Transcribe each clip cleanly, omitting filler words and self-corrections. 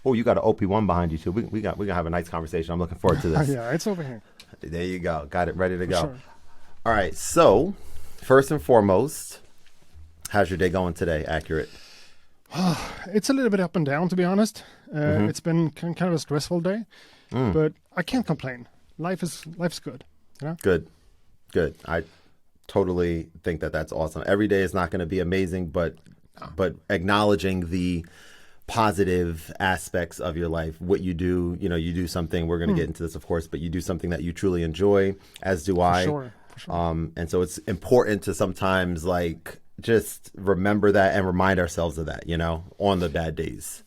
Oh, you got an OP1 behind you too. We're gonna have a nice conversation. I'm looking forward to this. Yeah, it's over here. There you go. Got it ready to go. Sure. All right. So, first and foremost, how's your day going today? Accurate. It's a little bit up and down, to be honest. It's been kind of a stressful day, but I can't complain. Life's good. You know. Good. I totally think that that's awesome. Every day is not going to be amazing, but acknowledging the positive aspects of your life, what you do, you do something, we're going to get into this, of course, but you do something that you truly enjoy, as do I. For sure. And so it's important to sometimes just remember that and remind ourselves of that, on the bad days.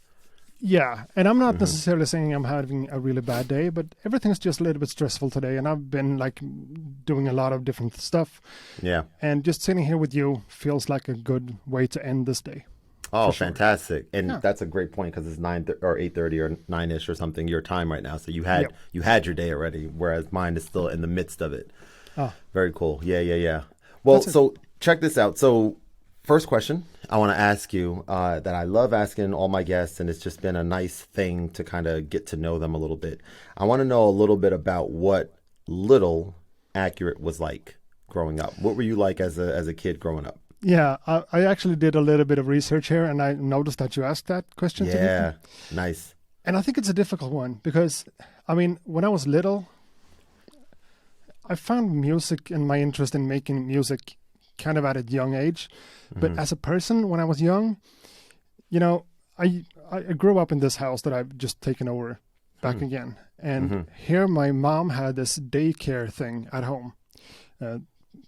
Yeah, and I'm not necessarily saying I'm having a really bad day, but everything's just a little bit stressful today, and I've been doing a lot of different stuff. Yeah. And just sitting here with you feels like a good way to end this day. Oh, sure. Fantastic. And that's a great point because it's 9 or 8:30 or 9ish or something your time right now. So you had your day already, whereas mine is still in the midst of it. Oh. Very cool. Yeah. Well, so check this out. So first question I want to ask you that I love asking all my guests, and it's just been a nice thing to kind of get to know them a little bit. I want to know a little bit about what little Accurate was like growing up. What were you like as a kid growing up? Yeah, I actually did a little bit of research here, and I noticed that you asked that question to me. Yeah, nice. And I think it's a difficult one because, when I was little, I found music and my interest in making music kind of at a young age. But as a person, when I was young, I grew up in this house that I've just taken over back again. And here my mom had this daycare thing at home.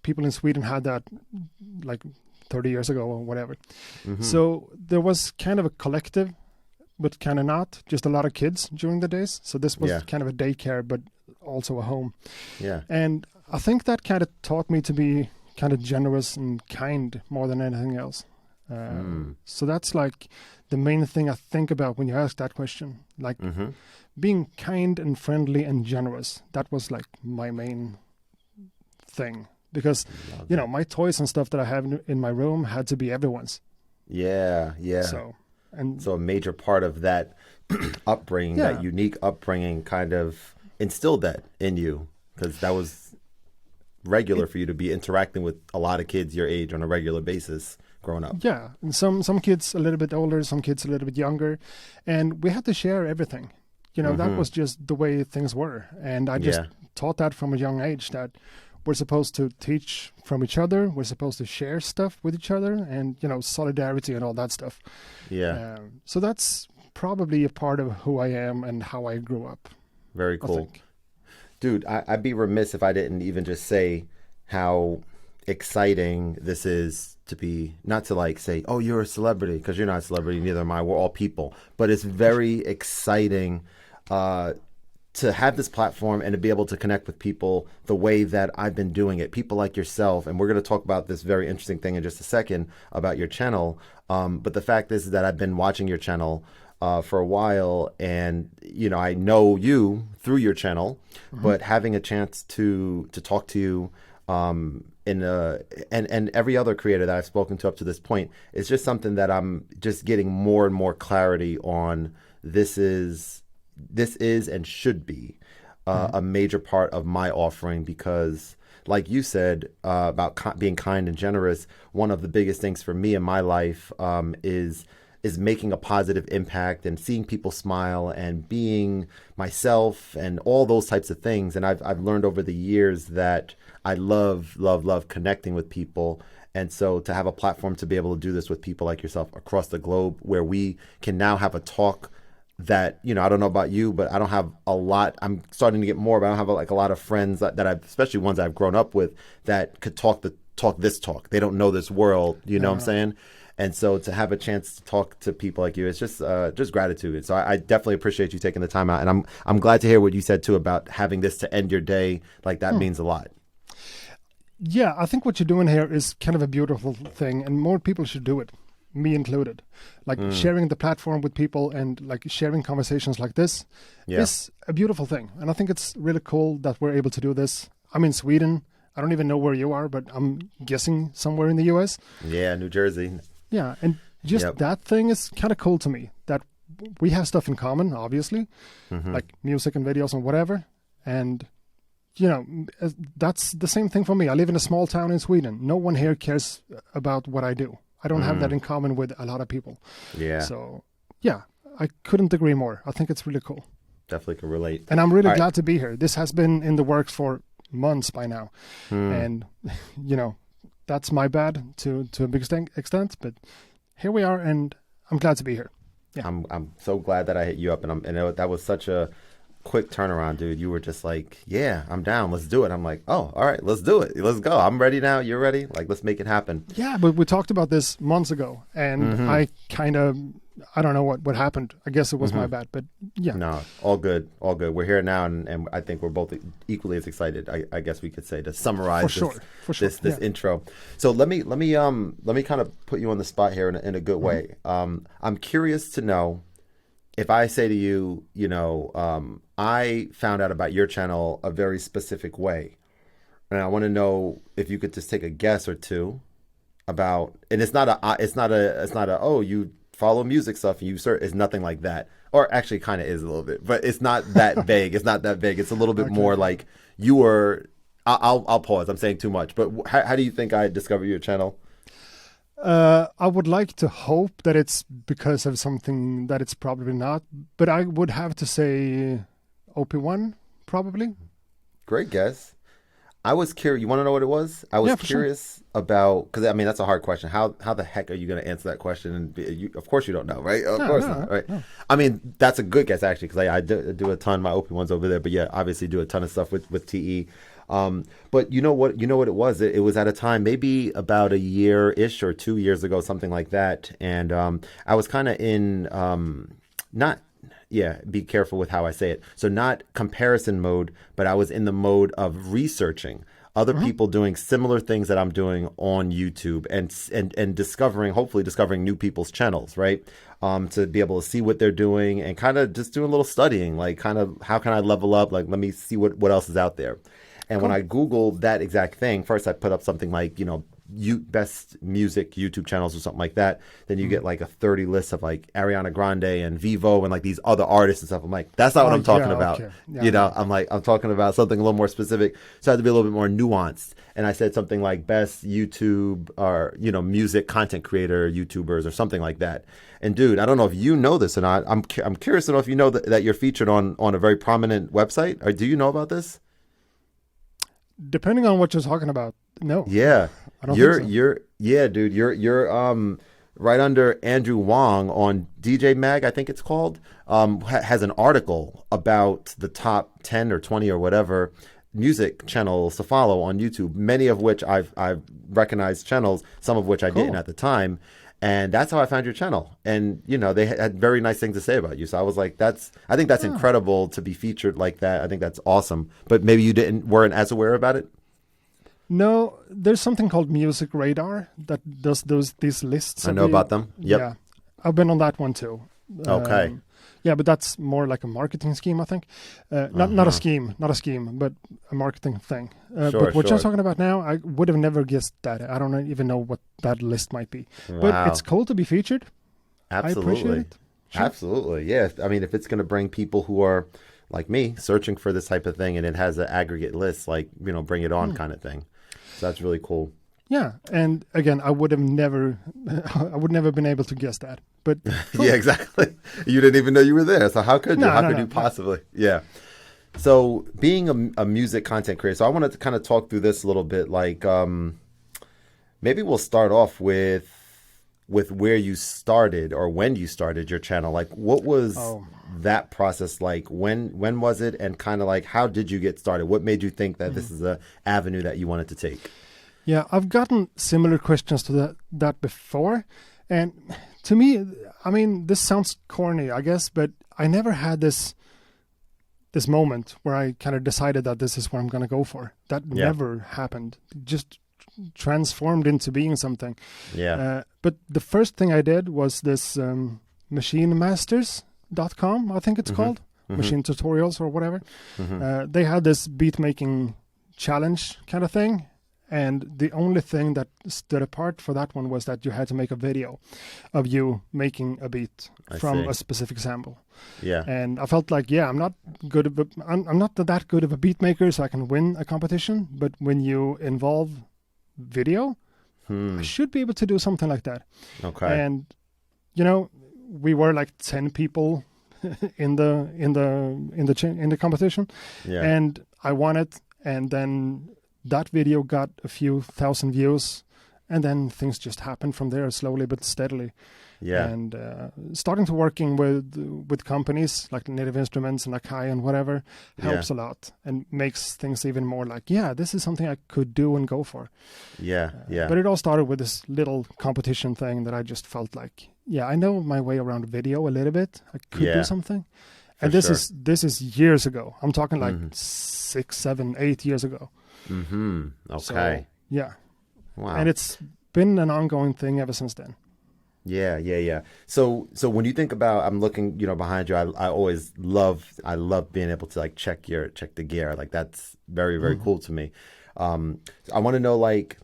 People in Sweden had that 30 years ago or whatever. So there was kind of a collective, but kind of not, just a lot of kids during the days. So this was kind of a daycare, but also a home. Yeah. And I think that kind of taught me to be kind of generous and kind more than anything else. So that's the main thing I think about when you ask that question. Being kind and friendly and generous. That was my main thing. Because, my toys and stuff that I have in my room had to be everyone's. Yeah. So a major part of that upbringing, that unique upbringing kind of instilled that in you, because that was regular for you to be interacting with a lot of kids your age on a regular basis growing up. Yeah, and some kids a little bit older, some kids a little bit younger, and we had to share everything. That was just the way things were. And I just taught that from a young age, that we're supposed to teach from each other. We're supposed to share stuff with each other and, solidarity and all that stuff. Yeah. So that's probably a part of who I am and how I grew up. Very cool. Dude, I'd be remiss if I didn't even just say how exciting this is to be, not to say, oh, you're a celebrity, because you're not a celebrity, neither am I. We're all people. But it's very exciting to have this platform and to be able to connect with people the way that I've been doing it. People like yourself, and we're going to talk about this very interesting thing in just a second about your channel. But the fact is that I've been watching your channel for a while, and I know you through your channel, but having a chance to talk to you and every other creator that I've spoken to up to this point, it's just something that I'm just getting more and more clarity on. This is and should be a major part of my offering, because like you said about being kind and generous, one of the biggest things for me in my life is making a positive impact and seeing people smile and being myself and all those types of things. And I've learned over the years that I love connecting with people. And so to have a platform to be able to do this with people like yourself across the globe, where we can now have a talk that, I don't know about you, but I don't have a lot. I'm starting to get more, but I don't have a lot of friends that I've, especially ones I've grown up with, that could talk this talk. They don't know this world, what I'm saying? And so to have a chance to talk to people like you, it's just gratitude. So I definitely appreciate you taking the time out. And I'm glad to hear what you said too about having this to end your day. That means a lot. Yeah, I think what you're doing here is kind of a beautiful thing, and more people should do it, me included. Sharing the platform with people and sharing conversations like this is a beautiful thing. And I think it's really cool that we're able to do this. I'm in Sweden. I don't even know where you are, but I'm guessing somewhere in the US. Yeah, New Jersey. Yeah, and just that thing is kind of cool to me, that we have stuff in common, obviously, like music and videos and whatever. And, you know, that's the same thing for me. I live in a small town in Sweden. No one here cares about what I do. I don't have that in common with a lot of people. Yeah. So, yeah, I couldn't agree more. I think it's really cool. Definitely can relate. And I'm really glad to be here. This has been in the works for months by now. And, you know, that's my bad to a big extent. But here we are, and I'm glad to be here. Yeah. I'm so glad that I hit you up, and that was such a quick turnaround, dude. You were just like, yeah, I'm down, let's do it. I'm like, oh, all right, let's do it, let's go. I'm ready now, you're ready, like, let's make it happen. Yeah, but we talked about this months ago, and I don't know what happened. I guess it was my bad, but yeah. No, all good. We're here now, and I think we're both equally as excited, I guess we could say, to summarize this intro. So let me kind of put you on the spot here in a good way. I'm curious to know, if I say to you, you know, I found out about your channel a very specific way, and I want to know if you could just take a guess or two about, and it's not a oh, you follow music stuff and you search. It's nothing like that, or actually kind of is a little bit, but it's not that vague. It's not that vague. It's a little bit more like you were. I'll pause. I'm saying too much, but how do you think I discovered your channel? I would like to hope that it's because of something that it's probably not, but I would have to say OP1, probably. Great guess. I was curious. You want to know what it was? I was curious about, because I mean, that's a hard question. How the heck are you going to answer that question? And of course you don't know, right? Of course not, right? No. I mean, that's a good guess, actually, because I do a ton. My OP1's over there, but yeah, obviously do a ton of stuff with TE. But you know what it was? It was at a time, maybe about a year-ish or 2 years ago, something like that. And I was kind of in, be careful with how I say it. So not comparison mode, but I was in the mode of researching other people doing similar things that I'm doing on YouTube, and hopefully discovering new people's channels, right? To be able to see what they're doing and kind of just doing a little studying, like kind of how can I level up? Like, let me see what else is out there. And when I Googled that exact thing, first I put up something like, you know, best music YouTube channels or something like that. Then you get like a 30 list of like Ariana Grande and Vivo and like these other artists and stuff. I'm like, that's not what I'm talking about. Okay. Yeah. You know, I'm talking about something a little more specific. So I had to be a little bit more nuanced. And I said something like best YouTube or, you know, music content creator YouTubers or something like that. And dude, I don't know if you know this or not. I'm curious to know if you know that you're featured on a very prominent website. Or do you know about this? Depending on what you're talking about, no. Yeah, I don't think so. You're right under Andrew Wong on DJ Mag, I think it's called. Has an article about the top 10 or 20 or whatever music channels to follow on YouTube. Many of which I've recognized channels, some of which I didn't at the time. And that's how I found your channel. And, you know, they had very nice things to say about you. So I was like, I think that's incredible to be featured like that. I think that's awesome. But maybe you weren't as aware about it? No, there's something called Music Radar that does these lists. I know about them. Yep. Yeah, I've been on that one too. Okay. Yeah, but that's more like a marketing scheme, I think. Not a scheme, but a marketing thing. But what you're talking about now, I would have never guessed that. I don't even know what that list might be. Wow. But it's cool to be featured. Absolutely. I appreciate it. Sure. Absolutely. Yeah. I mean, if it's going to bring people who are like me searching for this type of thing and it has an aggregate list, like, you know, bring it on kind of thing. So that's really cool. Yeah, and again, I would never been able to guess that. But cool. Yeah, exactly. You didn't even know you were there. So how could you? How could you possibly? Yeah. So being a music content creator, so I wanted to kind of talk through this a little bit. Like, maybe we'll start off with where you started or when you started your channel. Like, what was that process like? When was it? And kind of like, how did you get started? What made you think that this is an avenue that you wanted to take? Yeah, I've gotten similar questions to that before. And to me, I mean, this sounds corny, I guess, but I never had this moment where I kind of decided that this is what I'm going to go for. That never happened. It just transformed into being something. Yeah. But the first thing I did was this machinemasters.com, I think it's called. Machine tutorials or whatever. They had this beat making challenge kind of thing. And the only thing that stood apart for that one was that you had to make a video of you making a beat from a specific sample. Yeah. And I felt like, I'm not good of I'm not that good of a beat maker, so I can win a competition. But when you involve video, I should be able to do something like that. Okay. And we were like 10 people in the competition, and I won it. And then that video got a few thousand views, and then things just happened from there, slowly but steadily. Yeah. And starting to working with companies like Native Instruments and Akai and whatever helps a lot, and makes things even more like, this is something I could do and go for. Yeah. But it all started with this little competition thing that I just felt like, I know my way around video a little bit. I could do something. And this is years ago. I'm talking like 6, 7, 8 years ago. Mm-hmm. Okay. So, wow. And it's been an ongoing thing ever since then. Yeah. So when you think about, I'm looking, behind you, I always love being able to like check the gear. Like that's very, very cool to me. I want to know, like,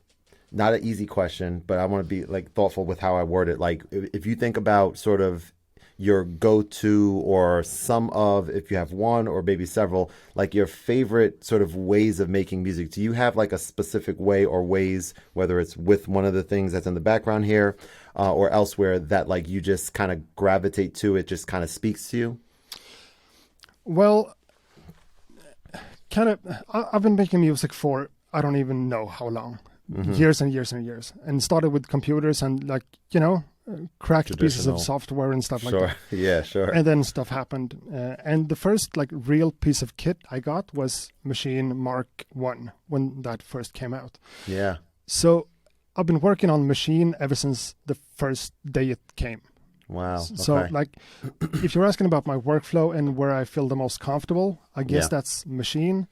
not an easy question, but I want to be like thoughtful with how I word it. Like if you think about sort of your go-to, or some of, if you have one or maybe several, like your favorite sort of ways of making music, do you have like a specific way or ways, whether it's with one of the things that's in the background here or elsewhere, that like you just kind of gravitate to, it just kind of speaks to you? Well, I've been making music for, I don't even know how long, years and years and years, and started with computers and like, cracked pieces of software and stuff like that. Yeah, sure. And then stuff happened. And the first like real piece of kit I got was Machine Mark 1 when that first came out. Yeah. So I've been working on Machine ever since the first day it came. Wow. So like, if you're asking about my workflow and where I feel the most comfortable, I guess that's Machine.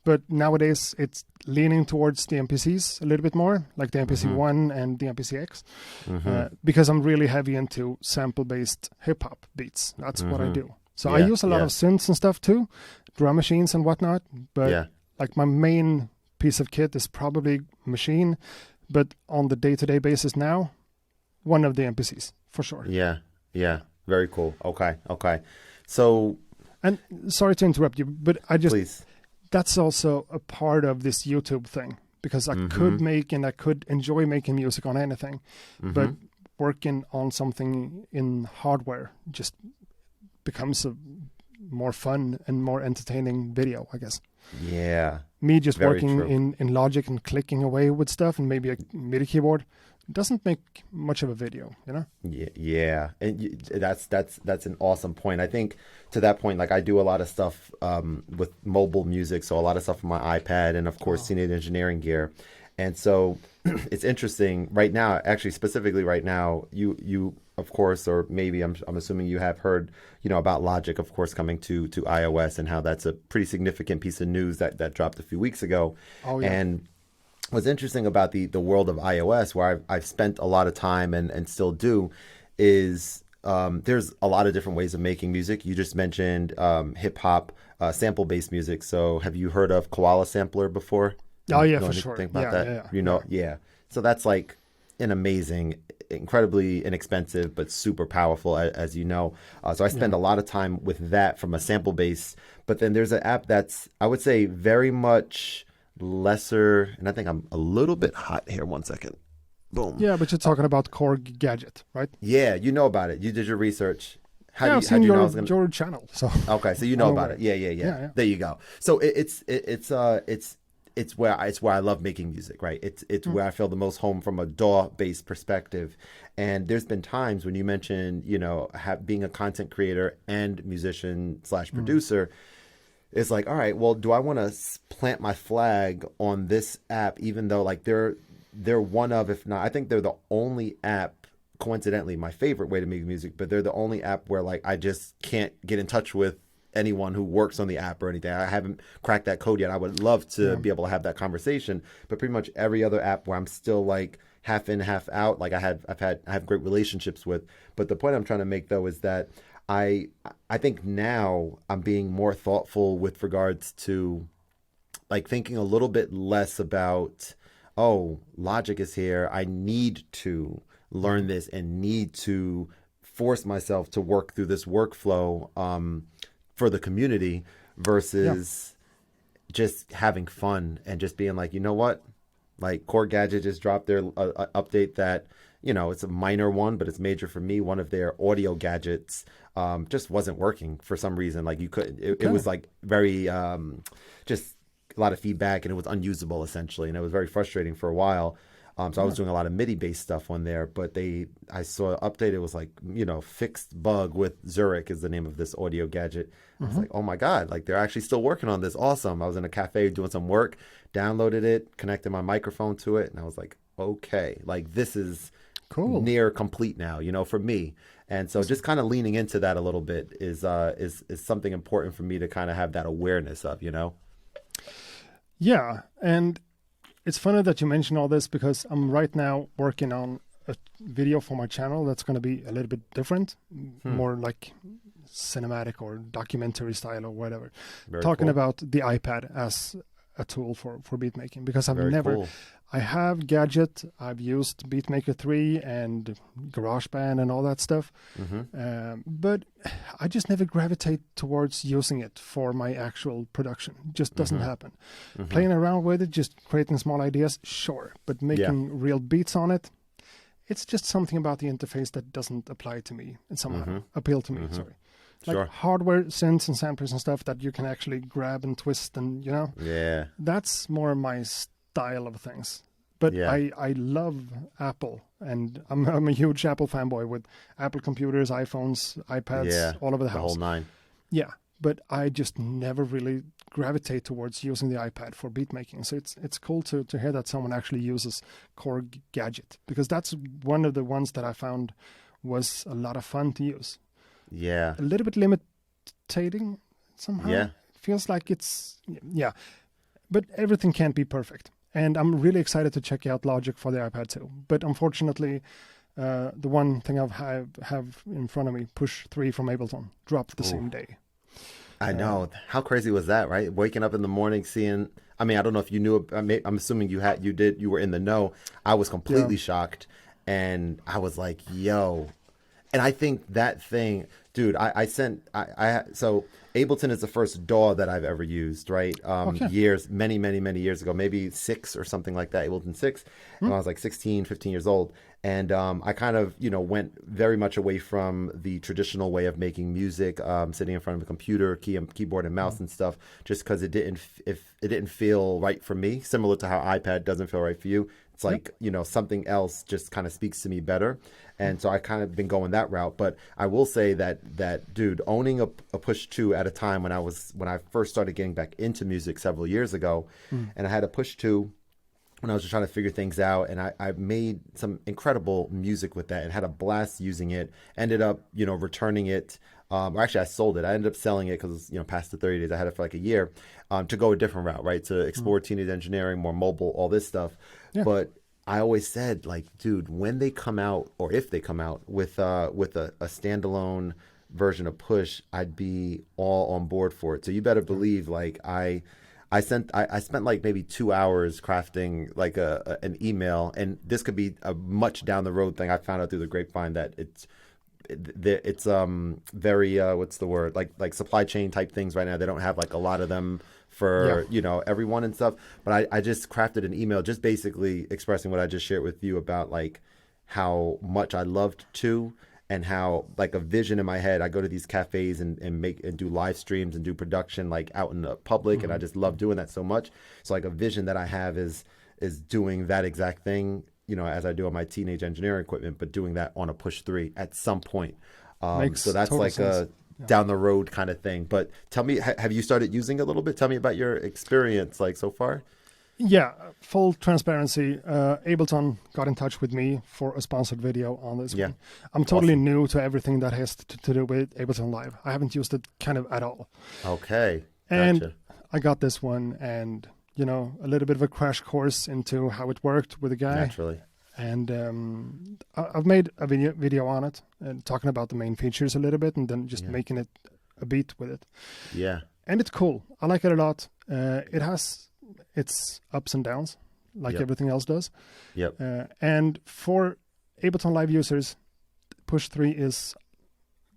But nowadays it's leaning towards the MPCs a little bit more, like the MPC-1 and the MPC-X, because I'm really heavy into sample-based hip-hop beats. That's what I do. So I use a lot of synths and stuff too, drum machines and whatnot. But like my main piece of kit is probably Machine, but on the day-to-day basis now, one of the MPCs for sure. Yeah. Very cool. Okay. So, and sorry to interrupt you, but please. That's also a part of this YouTube thing, because I could make and I could enjoy making music on anything, but working on something in hardware just becomes a more fun and more entertaining video, I guess. Yeah. Me just working in Logic and clicking away with stuff and maybe a MIDI keyboard doesn't make much of a video, Yeah. And that's an awesome point. I think to that point, like I do a lot of stuff with mobile music, so a lot of stuff on my iPad and of course Teenage Engineering gear. And so it's interesting right now, actually specifically right now, you of course, or maybe I'm assuming you have heard, about Logic, of course, coming to iOS, and how that's a pretty significant piece of news that dropped a few weeks ago. Oh, yeah. And what's interesting about the world of iOS, where I've spent a lot of time and still do, is there's a lot of different ways of making music. You just mentioned hip hop, sample-based music. So have you heard of Koala Sampler before? Oh, yeah, for sure. About that? Yeah. So that's like an amazing, incredibly inexpensive, but super powerful, as you know. So I spend a lot of time with that from a sample base. But then there's an app that's, I would say, very much lesser, and I think I'm a little bit hot here. 1 second. Boom. Yeah, but you're talking about Korg Gadget, right? Yeah, you know about it. You did your research. I've seen your channel. So okay, so you know about it. Yeah. There you go. So it's where I love making music, right? It's where I feel the most home from a DAW-based perspective. And there's been times when you mentioned, being a content creator and musician / producer. It's like, all right, well, do I want to plant my flag on this app, even though like they're one of, if not, I think they're the only app, coincidentally, my favorite way to make music, but they're the only app where like I just can't get in touch with anyone who works on the app or anything. I haven't cracked that code yet. I would love to be able to have that conversation, but pretty much every other app where I'm still like half in, half out, like I have great relationships with. But the point I'm trying to make though is that I think now I'm being more thoughtful with regards to like thinking a little bit less about oh, Logic is here. I need to learn this and need to force myself to work through this workflow for the community versus just having fun and just being like, you know what? Like Core Gadget just dropped their update that, it's a minor one, but it's major for me. One of their audio gadgets just wasn't working for some reason. Like you couldn't, it was like very, just a lot of feedback and it was unusable essentially. And it was very frustrating for a while. So I was doing a lot of MIDI based stuff on there, but I saw an update. It was like, fixed bug with Zurich is the name of this audio gadget. I was like, oh my God, like they're actually still working on this. Awesome. I was in a cafe doing some work, downloaded it, connected my microphone to it. And I was like, okay, like this is cool, near complete now, for me. And so just kind of leaning into that a little bit is something important for me to kind of have that awareness of, Yeah. And it's funny that you mention all this because I'm right now working on a video for my channel that's going to be a little bit different, more like cinematic or documentary style or whatever. Very Talking cool. about the iPad as a tool for beat making because Very cool. I have Gadget, I've used Beatmaker 3 and GarageBand and all that stuff, but I just never gravitate towards using it for my actual production. It just doesn't happen. Playing around with it, just creating small ideas, sure, but making real beats on it, it's just something about the interface that doesn't apply to me and somehow appeal to me, sorry. Like hardware synths and samplers and stuff that you can actually grab and twist and, Yeah. that's more my style of things. But I love Apple, and I'm a huge Apple fanboy with Apple computers, iPhones, iPads, all over the house. The whole nine. Yeah, but I just never really gravitate towards using the iPad for beat making. So it's cool to hear that someone actually uses Core Gadget, because that's one of the ones that I found was a lot of fun to use. Yeah. A little bit limiting somehow. Yeah. Feels like it's, but everything can't be perfect. And I'm really excited to check out Logic for the iPad too. But unfortunately, the one thing I have in front of me, Push 3 from Ableton, dropped the same day. I know. How crazy was that, right? Waking up in the morning, seeing, I don't know if you knew, I'm assuming you were in the know. I was completely shocked. And I was like, yo. And I think that thing, dude, so Ableton is the first DAW that I've ever used, right? Many years ago, maybe 6 or something like that, Ableton 6, when I was like 16, 15 years old. And I kind of, went very much away from the traditional way of making music, sitting in front of a computer, keyboard and mouse and stuff, just because it didn't feel right for me, similar to how iPad doesn't feel right for you. It's like, something else just kind of speaks to me better. And so I kind of been going that route. But I will say that dude, owning a Push 2 at a time when I first started getting back into music several years ago, and I had a Push 2 when I was just trying to figure things out, and I made some incredible music with that and had a blast using it. Ended up, returning it. Or actually, I sold it. I ended up selling it because, past the 30 days, I had it for like a year, to go a different route, right? To explore teenage engineering, more mobile, all this stuff. Yeah. But I always said, like, dude, when they come out, or if they come out with a standalone version of Push, I'd be all on board for it. So you better believe, like, I spent like maybe 2 hours crafting like an email, and this could be a much down the road thing. I found out through the grapevine that it's very what's the word, like supply chain type things right now. They don't have like a lot of them for everyone and stuff, but I just crafted an email just basically expressing what I just shared with you about like how much I loved and how like a vision in my head. I go to these cafes and do live streams and do production like out in the public, and I just love doing that so much. So like a vision that I have is doing that exact thing, as I do on my teenage engineering equipment, but doing that on a Push 3 at some point. So that's like sense. Down the road kind of thing. But tell me, have you started using it a little bit? Tell me about your experience like so far. Yeah, full transparency. Ableton got in touch with me for a sponsored video on this one. I'm totally new to everything that has to do with Ableton Live. I haven't used it kind of at all. Okay. Gotcha. And I got this one, and a little bit of a crash course into how it worked with a guy. Naturally. And I've made a video on it, talking about the main features a little bit, and then just making it a beat with it. Yeah. And it's cool. I like it a lot. It has its ups and downs. like everything else does. Yep. And for Ableton Live users, Push 3 is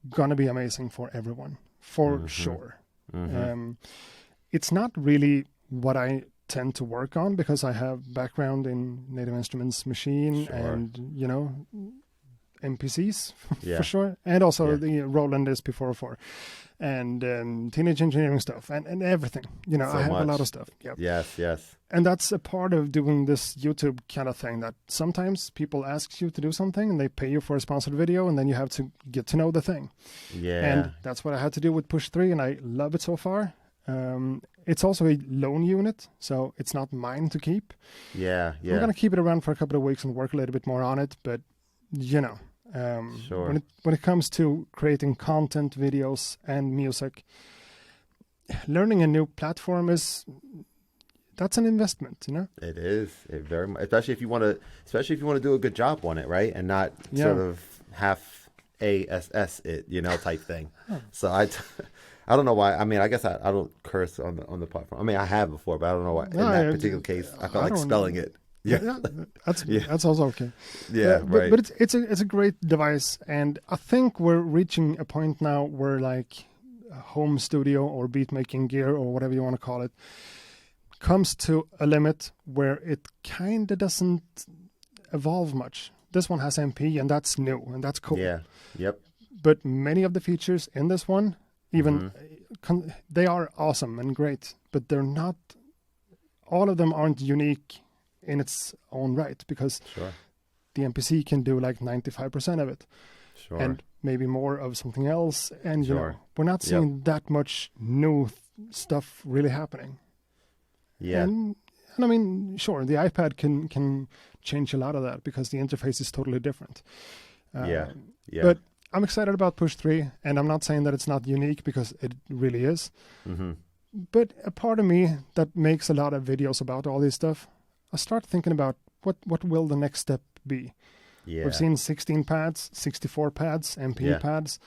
gonna be amazing for everyone, for sure. It's not really what I tend to work on because I have background in Native Instruments machine and, you know, MPCs for sure. And also the Roland SP404 and Teenage Engineering stuff and everything. You know, So I have much. a lot of stuff. Yep. Yes. And that's a part of doing this YouTube kind of thing, that sometimes people ask you to do something and they pay you for a sponsored video and then you have to get to know the thing. Yeah. And that's what I had to do with Push 3 and I love it so far. It's also a loan unit, so it's not mine to keep. Yeah. I'm going to keep it around for a couple of weeks and work a little bit more on it. But, you know, when it comes to creating content, videos, and music, learning a new platform that's an investment, you know? It is. It very much, especially if you want to do a good job on it, right? And not sort of half ASS it, you know, type thing. So I don't know why. I mean, I guess I don't curse on the platform. I mean, I have before, but I don't know why. In that particular case, I felt like spelling it. Yeah, that's also okay. Yeah, right. But it's a great device, and I think we're reaching a point now where like home studio or beat making gear or whatever you want to call it comes to a limit where it kind of doesn't evolve much. This one has MP, and that's new, and that's cool. Yeah. Yep. But many of the features in this one, even they are awesome and great, but they're not. All of them aren't unique in its own right, because the MPC can do like 95% of it, and maybe more of something else. And you know, we're not seeing that much new stuff really happening. Yeah. And I mean, sure, the iPad can change a lot of that because the interface is totally different. But I'm excited about Push 3, and I'm not saying that it's not unique because it really is. But a part of me that makes a lot of videos about all this stuff, I start thinking about what will the next step be? Yeah. We've seen 16 pads, 64 pads, MP pads.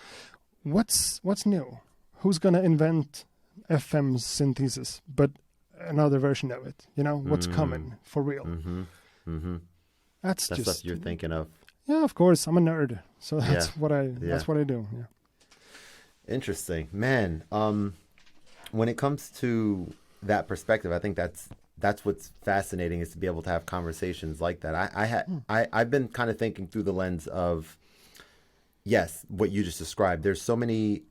What's new? Who's going to invent FM synthesis, but another version of it? You know, what's coming for real? That's just stuff you're thinking of. Yeah, of course. I'm a nerd, so that's what I do. Yeah. Interesting, man. When it comes to that perspective, I think that's what's fascinating, is to be able to have conversations like that. I've been kind of thinking through the lens of, yes, what you just described. There's so many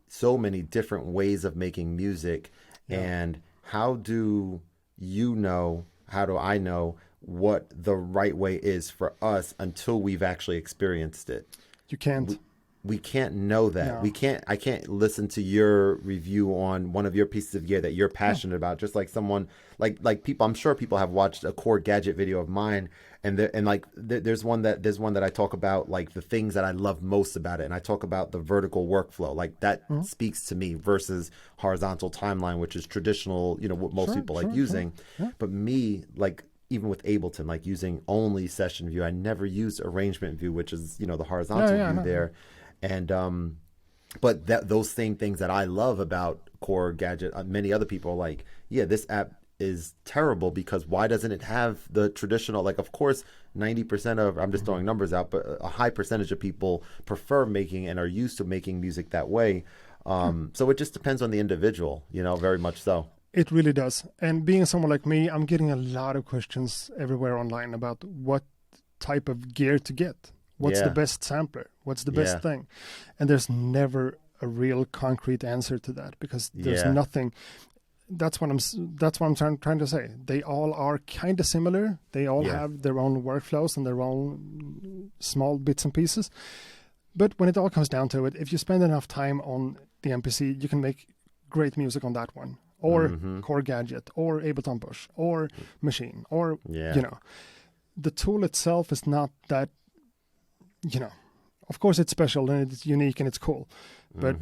different ways of making music, and how do I know what the right way is for us until we've actually experienced it? You can't. We can't know that. No. I can't listen to your review on one of your pieces of gear that you're passionate about, just like someone like people. I'm sure people have watched a Core Gadget video of mine, and there's one that I talk about, like the things that I love most about it, and I talk about the vertical workflow, like that speaks to me, versus horizontal timeline, which is traditional, you know, what most people like using. Yeah. But me, like, even with Ableton, like using only session view, I never used arrangement view, which is, you know, the horizontal view there. And but those same things that I love about Core Gadget, many other people are like, yeah, this app is terrible because why doesn't it have the traditional, like, of course 90% of, I'm just throwing numbers out, but a high percentage of people prefer making and are used to making music that way. So it just depends on the individual, you know, very much so. It really does. And being someone like me, I'm getting a lot of questions everywhere online about what type of gear to get. What's the best sampler? What's the best thing? And there's never a real concrete answer to that, because there's nothing. That's what I'm trying to say. They all are kind of similar. They all have their own workflows and their own small bits and pieces. But when it all comes down to it, if you spend enough time on the MPC, you can make great music on that one, or Core Gadget, or Ableton Push, or Machine, or you know, the tool itself is not that. You know, of course it's special and it's unique and it's cool, but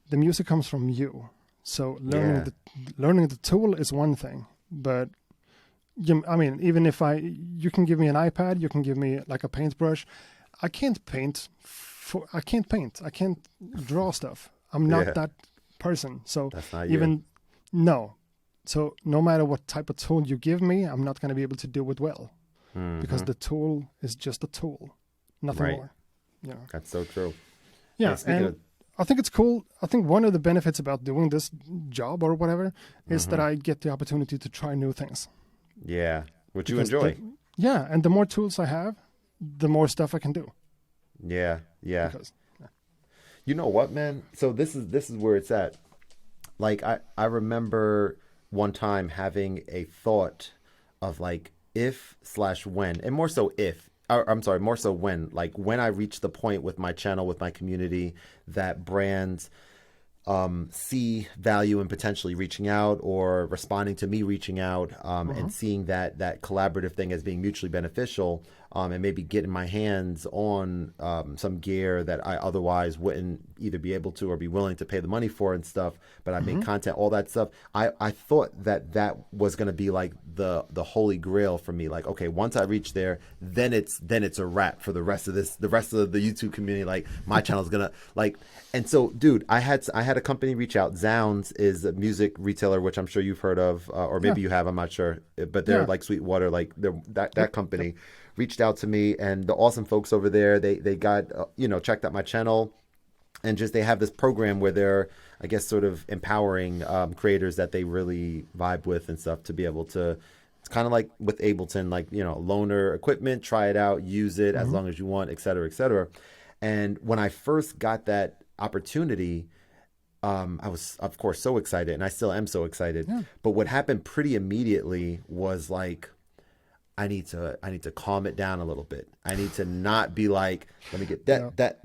the music comes from you. So learning the tool is one thing, but I mean, even if you can give me an iPad, you can give me like a paintbrush, I can't paint. I can't draw stuff. I'm not that person. So that's not even you. No, So no matter what type of tool you give me, I'm not going to be able to do it well because the tool is just a tool, nothing more. You know? That's so true. Yeah, and I think it's cool. I think one of the benefits about doing this job or whatever is that I get the opportunity to try new things. Yeah, which you enjoy. And the more tools I have, the more stuff I can do. Yeah. You know what, man? So this is where it's at. Like I remember one time having a thought of like if/when, and more so if. I'm sorry, more so when. Like when I reach the point with my channel, with my community, that brands see value in potentially reaching out or responding to me reaching out, and seeing that collaborative thing as being mutually beneficial, and maybe getting my hands on some gear that I otherwise wouldn't either be able to or be willing to pay the money for and stuff, but I make content, all that stuff. I thought that was going to be like the holy grail for me. Like, okay, once I reach there, then it's a wrap for the rest of the YouTube community. Like my channel's gonna like, and so dude, I had a company reach out. Zounds is a music retailer, which I'm sure you've heard of, or maybe you have, I'm not sure, but they're like Sweetwater, like they're that company reached out to me, and the awesome folks over there, they got checked out my channel, and just they have this program where they're, I guess, sort of empowering creators that they really vibe with and stuff to be able to. It's kind of like with Ableton, like loaner equipment, try it out, use it as long as you want, et cetera, et cetera. And when I first got that opportunity, I was, of course, so excited, and I still am so excited. Yeah. But what happened pretty immediately was like, I need to calm it down a little bit. I need to not be like, let me get that.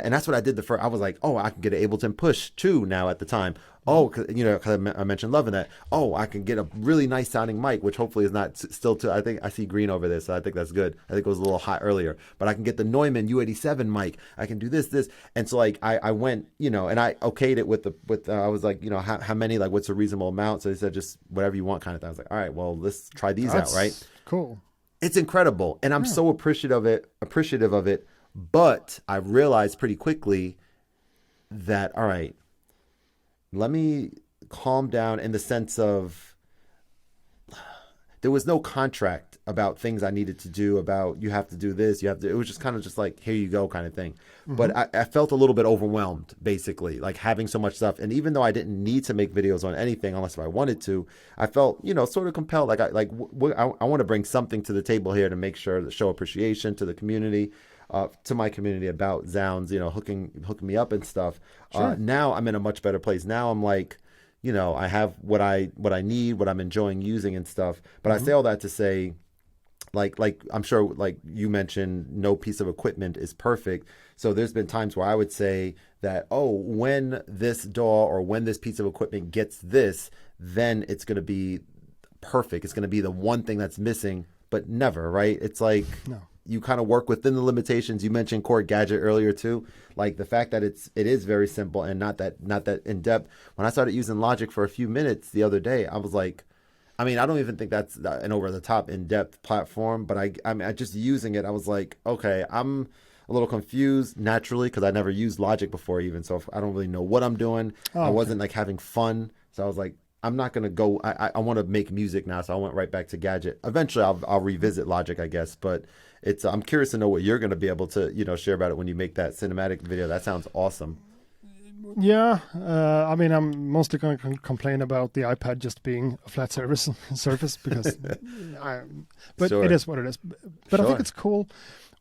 And that's what I did the first. I was like, oh, I can get an Ableton Push too now at the time. Oh, cause I mentioned loving that. Oh, I can get a really nice sounding mic, which hopefully is not still too. I think I see green over there, so I think that's good. I think it was a little hot earlier, but I can get the Neumann U87 mic. I can do this, and so like I went, and I okayed it with I was like, how many, like what's a reasonable amount? So they said just whatever you want, kind of thing. I was like, all right, well, let's try these out, right? Cool. It's incredible, and I'm so appreciative of it. But I realized pretty quickly that, all right, let me calm down in the sense of there was no contract about things I needed to do, about you have to do this, it was just kind of just like, here you go kind of thing. But I felt a little bit overwhelmed, basically, like having so much stuff. And even though I didn't need to make videos on anything unless if I wanted to, I felt, sort of compelled. Like I want to bring something to the table here to make sure to show appreciation to the community, to my community about Zounds, hooking me up and stuff. Sure. Now I'm in a much better place. Now I'm like, I have what I need, what I'm enjoying using and stuff. But I say all that to say, like I'm sure, like you mentioned, no piece of equipment is perfect. So there's been times where I would say that, when this DAW or when this piece of equipment gets this, then it's going to be perfect. It's going to be the one thing that's missing, but never, right? It's like, no. You kind of work within the limitations. You mentioned Chord Gadget earlier too. Like the fact that it is very simple and not that in depth. When I started using Logic for a few minutes the other day, I was like, I don't even think that's an over the top in depth platform, but I just using it, I was like, okay, I'm a little confused naturally because I never used Logic before even, so I don't really know what I'm doing. I wasn't like having fun, so I was like, I'm not gonna go. I want to make music now, so I went right back to Gadget. Eventually, I'll revisit Logic, I guess, but it's. I'm curious to know what you're gonna be able to share about it when you make that cinematic video. That sounds awesome. Yeah, I'm mostly going to complain about the iPad just being a flat surface because, but sure. It is what it is. But sure. I think it's cool.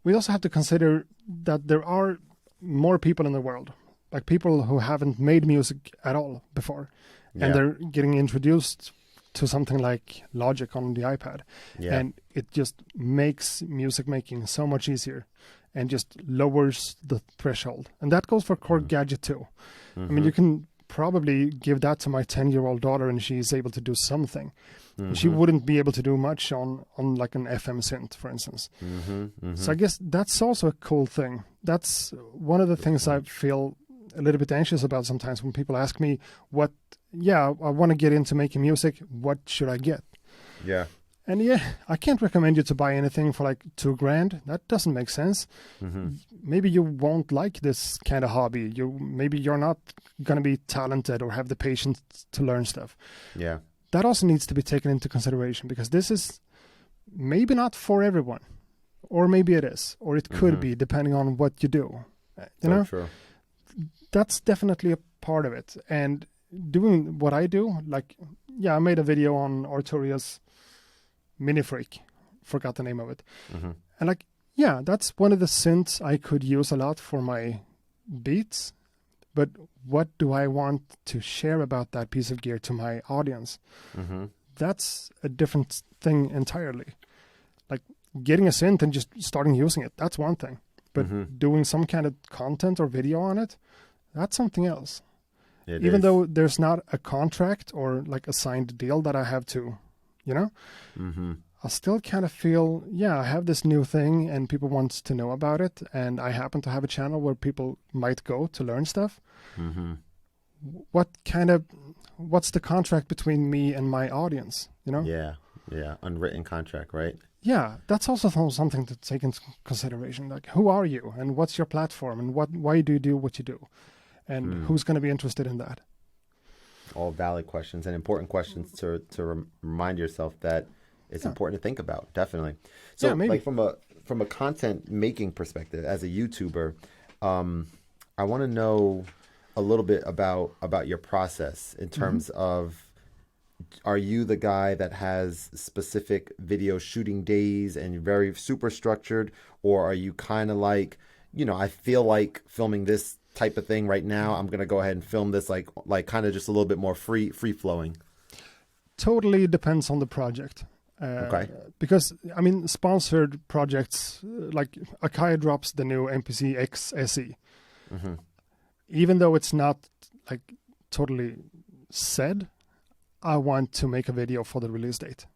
We also have to consider that there are more people in the world, like people who haven't made music at all before, and they're getting introduced to something like Logic on the iPad, and it just makes music making so much easier. And just lowers the threshold. And that goes for Chord Gadget too. You can probably give that to my 10-year-old daughter and she's able to do something. She wouldn't be able to do much on like an FM synth, for instance. So I guess that's also a cool thing. That's one of the things I feel a little bit anxious about sometimes when people ask me I want to get into making music. What should I get? Yeah. And I can't recommend you to buy anything for like $2,000. That doesn't make sense. Maybe you won't like this kind of hobby. Maybe you're not going to be talented or have the patience to learn stuff. Yeah. that also needs to be taken into consideration, because this is maybe not for everyone, or maybe it is, or it could be, depending on what you do. You know, true. That's definitely a part of it. And doing what I do, like, I made a video on Arturia's Mini Freak, forgot the name of it, and like, that's one of the synths I could use a lot for my beats. But what do I want to share about that piece of gear to my audience? That's a different thing entirely. Like, getting a synth and just starting using it, that's one thing. But doing some kind of content or video on it, that's something else. Even though there's not a contract or like a signed deal that I have to, you know, I still kind of feel, I have this new thing and people want to know about it. And I happen to have a channel where people might go to learn stuff. What's the contract between me and my audience, you know? Yeah. Unwritten contract, right? Yeah, that's also something to take into consideration. Like, who are you and what's your platform and why do you do what you do? And who's going to be interested in that? All valid questions and important questions to remind yourself that it's important to think about. Definitely. So, like from a content making perspective, as a YouTuber, I want to know a little bit about your process in terms of, are you the guy that has specific video shooting days and very super structured, or are you kind of like, I feel like filming this type of thing right now, I'm going to go ahead and film this, like kind of just a little bit more free flowing? Totally depends on the project. Okay. Because, I mean, sponsored projects, like Akai drops the new MPC X SE. Even though it's not like totally said, I want to make a video for the release date.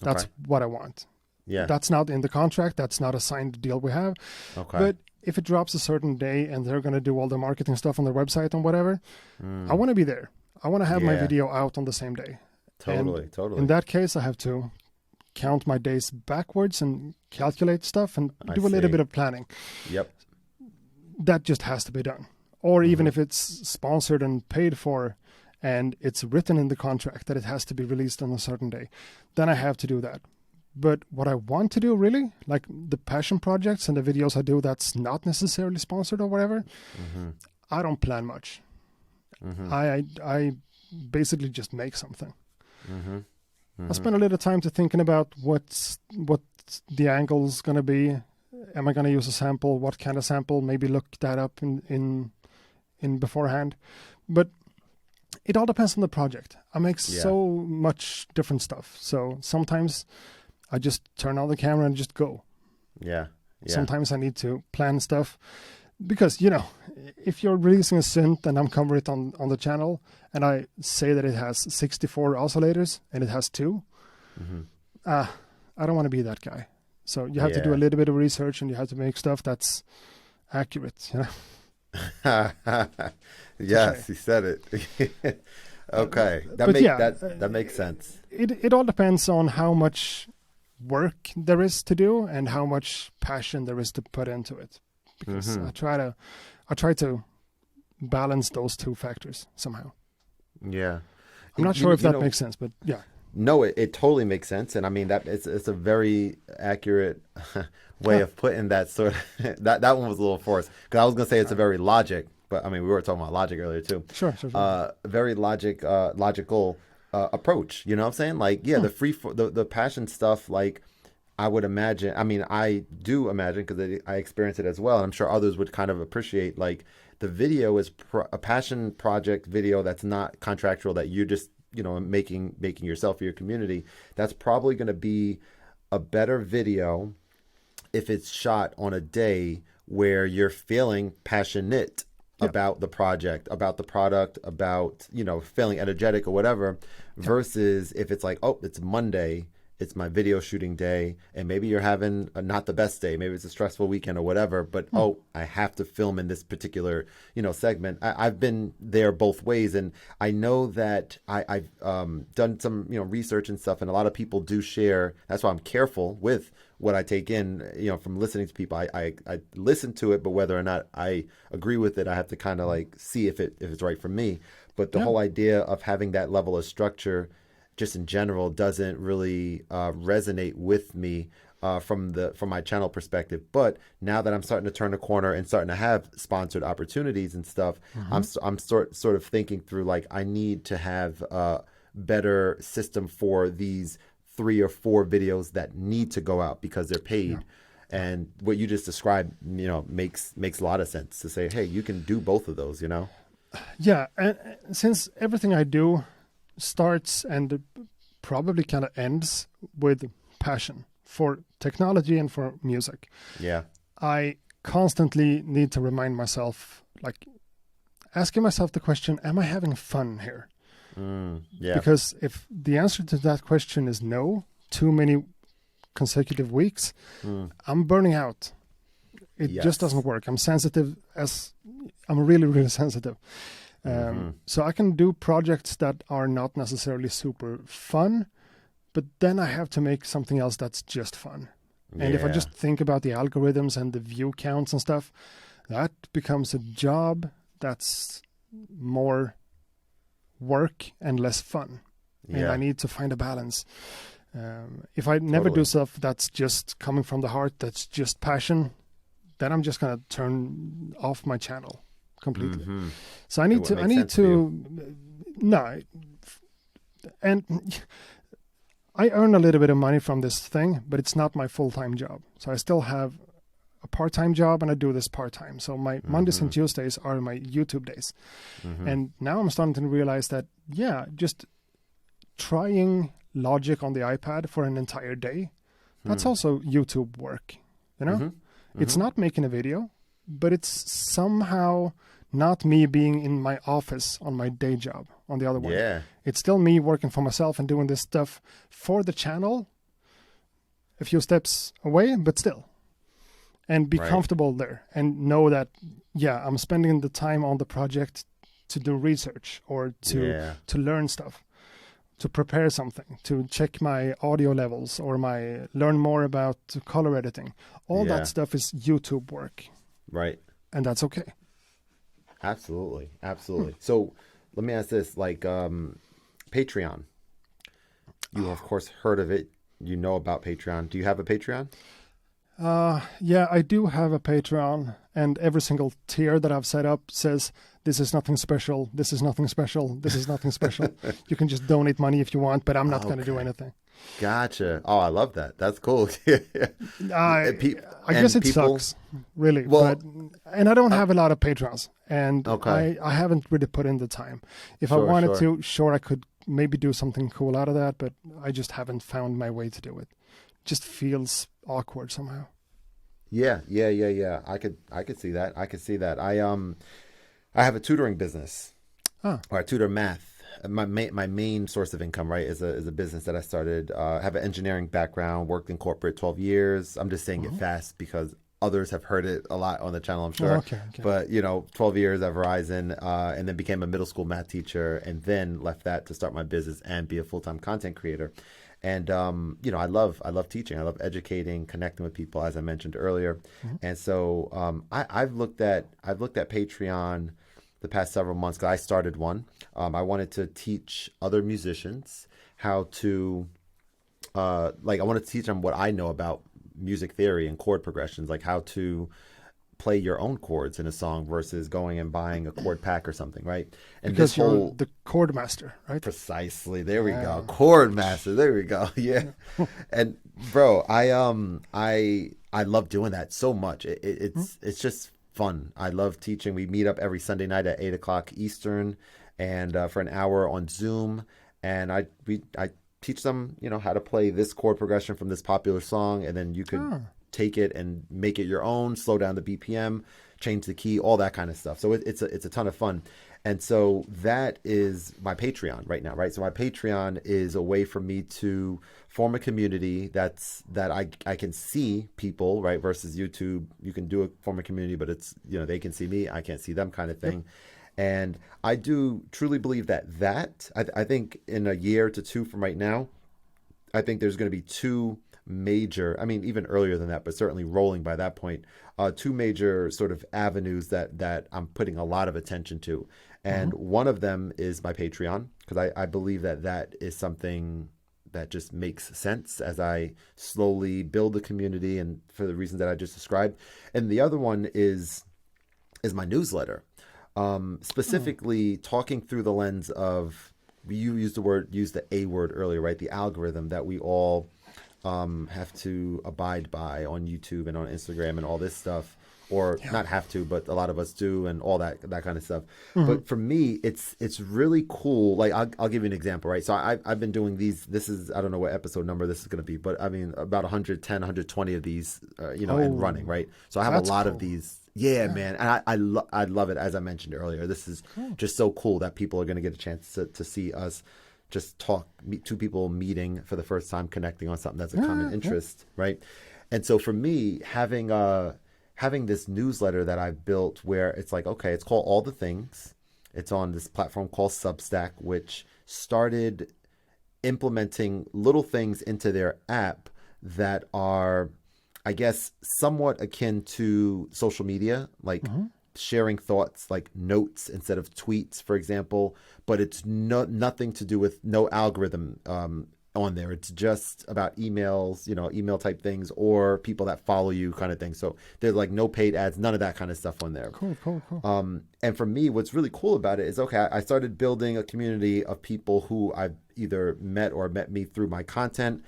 That's what I want. Yeah. That's not in the contract. That's not a signed deal we have. Okay. But if it drops a certain day and they're going to do all the marketing stuff on their website and whatever, I want to be there. I want to have my video out on the same day. Totally. In that case, I have to count my days backwards and calculate stuff and do a little bit of planning. That just has to be done. Or even if it's sponsored and paid for, and it's written in the contract that it has to be released on a certain day, then I have to do that. But what I want to do, really, like the passion projects and the videos I do that's not necessarily sponsored or whatever, I don't plan much. I basically just make something. I spend a little time to thinking about what the angle's going to be. Am I going to use a sample? What kind of sample? Maybe look that up in beforehand. But it all depends on the project. I make so much different stuff. So sometimes I just turn on the camera and just go. Sometimes I need to plan stuff. Because, if you're releasing a synth and I'm covering it on the channel and I say that it has 64 oscillators and it has 2, I don't want to be that guy. So you have to do a little bit of research and you have to make stuff that's accurate, Yes, he said it. Okay. That makes sense. It all depends on how much work there is to do and how much passion there is to put into it. Because I try to balance those two factors somehow. Yeah. I'm not sure if that makes sense, but yeah. No, it totally makes sense. And I mean, that it's a very accurate way of putting that sort of, that one was a little forced. Because I was going to say it's a very logic, but I mean, we were talking about logic earlier too. Sure. Very logical approach. You know what I'm saying? Like, the passion stuff, like, I would imagine, I do imagine, because I experience it as well, and I'm sure others would kind of appreciate, like, the video is a passion project video that's not contractual, that you're just, making yourself for your community. That's probably going to be a better video if it's shot on a day where you're feeling passionate about the project, about the product, about, feeling energetic or whatever, versus if it's like, oh, it's Monday, it's my video shooting day, and maybe you're having not the best day. Maybe it's a stressful weekend or whatever, but I have to film in this particular, segment. I've been there both ways, and I know that I've done some, research and stuff, and a lot of people do share. That's why I'm careful with what I take in, from listening to people. I listen to it, but whether or not I agree with it, I have to kind of like see if it's right for me. But the whole idea of having that level of structure just in general doesn't really resonate with me from my channel perspective. But now that I'm starting to turn a corner and starting to have sponsored opportunities and stuff, I'm sort of thinking through, like, I need to have a better system for these 3 or 4 videos that need to go out because they're paid. And what you just described, makes a lot of sense to say, hey, you can do both of those, Yeah, and since everything I do starts and probably kind of ends with passion for technology and for music. Yeah. I constantly need to remind myself, like, asking myself the question, am I having fun here? Yeah. Because if the answer to that question is no, too many consecutive weeks, I'm burning out. It just doesn't work. I'm really, really sensitive. So I can do projects that are not necessarily super fun, but then I have to make something else that's just fun. And if I just think about the algorithms and the view counts and stuff, that becomes a job that's more work and less fun. And I need to find a balance. If I never do stuff that's just coming from the heart, that's just passion, then I'm just going to turn off my channel completely. So I need to, and I earn a little bit of money from this thing, but it's not my full-time job. So I still have a part-time job and I do this part-time. So my Mondays and Tuesdays are my YouTube days. And now I'm starting to realize that, just trying Logic on the iPad for an entire day, that's also YouTube work, It's not making a video, but it's somehow not me being in my office on my day job on the other one. It's still me working for myself and doing this stuff for the channel a few steps away, but still. And be comfortable there and know that, I'm spending the time on the project to do research or to learn stuff, to prepare something, to check my audio levels or learn more about color editing. All that stuff is YouTube work. Right. And that's okay. Absolutely. So let me ask this, like, Patreon. You, of course, heard of it. You know about Patreon. Do you have a Patreon? I do have a Patreon, and every single tier that I've set up says, this is nothing special, this is nothing special, this is nothing special. You can just donate money if you want, but I'm not going to do anything. Gotcha. Oh, I love that. That's cool. I guess it sucks, really. And I don't have a lot of Patrons, and I haven't really put in the time. If I wanted to, I could maybe do something cool out of that, but I just haven't found my way to do it. Just feels awkward somehow. Yeah. I could see that. I have a tutoring business, or I tutor math. My main source of income, right, is a business that I started. I have an engineering background, worked in corporate 12 years. I'm just saying it fast because others have heard it a lot on the channel, I'm sure. Okay. But 12 years at Verizon, and then became a middle school math teacher, and then left that to start my business and be a full-time content creator. And I love teaching. I love educating, connecting with people, as I mentioned earlier. And so I've looked at Patreon the past several months because I started one. I wanted to teach other musicians how to, I wanted to teach them what I know about music theory and chord progressions, like how to play your own chords in a song versus going and buying a chord pack or something, right? And because you're the Khordmaster, right? Precisely. There we go. Khordmaster. There we go. Yeah. And bro, I love doing that so much. It's just fun. I love teaching. We meet up every Sunday night at 8:00 Eastern, and for an hour on Zoom, and I teach them, how to play this chord progression from this popular song, and then you could take it and make it your own, slow down the BPM, change the key, all that kind of stuff. So it's a ton of fun. And so that is my Patreon right now, right? So my Patreon is a way for me to form a community that I can see people, right? Versus YouTube, you can form a community, but it's, they can see me, I can't see them kind of thing. And I do truly believe that I think in a year to two from right now, I think there's going to be two major, even earlier than that, but certainly rolling by that point, two major sort of avenues that I'm putting a lot of attention to. And one of them is my Patreon, because I believe that that is something that just makes sense as I slowly build the community, and for the reasons that I just described. And the other one is my newsletter, specifically talking through the lens of, you used the A word earlier, right? The algorithm that we all have to abide by on YouTube and on Instagram and all this stuff. Or not have to, but a lot of us do, and all that kind of stuff. But for me, it's really cool. Like I'll give you an example, right? So I've been doing these. This is, I don't know what episode number this is going to be, but I mean about 110, 120 of these, and running, right? So I have a lot of these. Yeah, man, and I love it. As I mentioned earlier, this is just so cool that people are going to get a chance to see us just meet two people meeting for the first time, connecting on something that's a common interest, right? And so for me, having this newsletter that I've built where it's like, okay, it's called All the Things. It's on this platform called Substack, which started implementing little things into their app that are, I guess, somewhat akin to social media, like sharing thoughts, like notes instead of tweets, for example. But it's nothing to do with, no algorithm on there. It's just about emails, email type things, or people that follow you kind of thing. So there's like no paid ads, none of that kind of stuff on there. Cool. And for me, what's really cool about it is, okay, I started building a community of people who I've either met or met me through my content,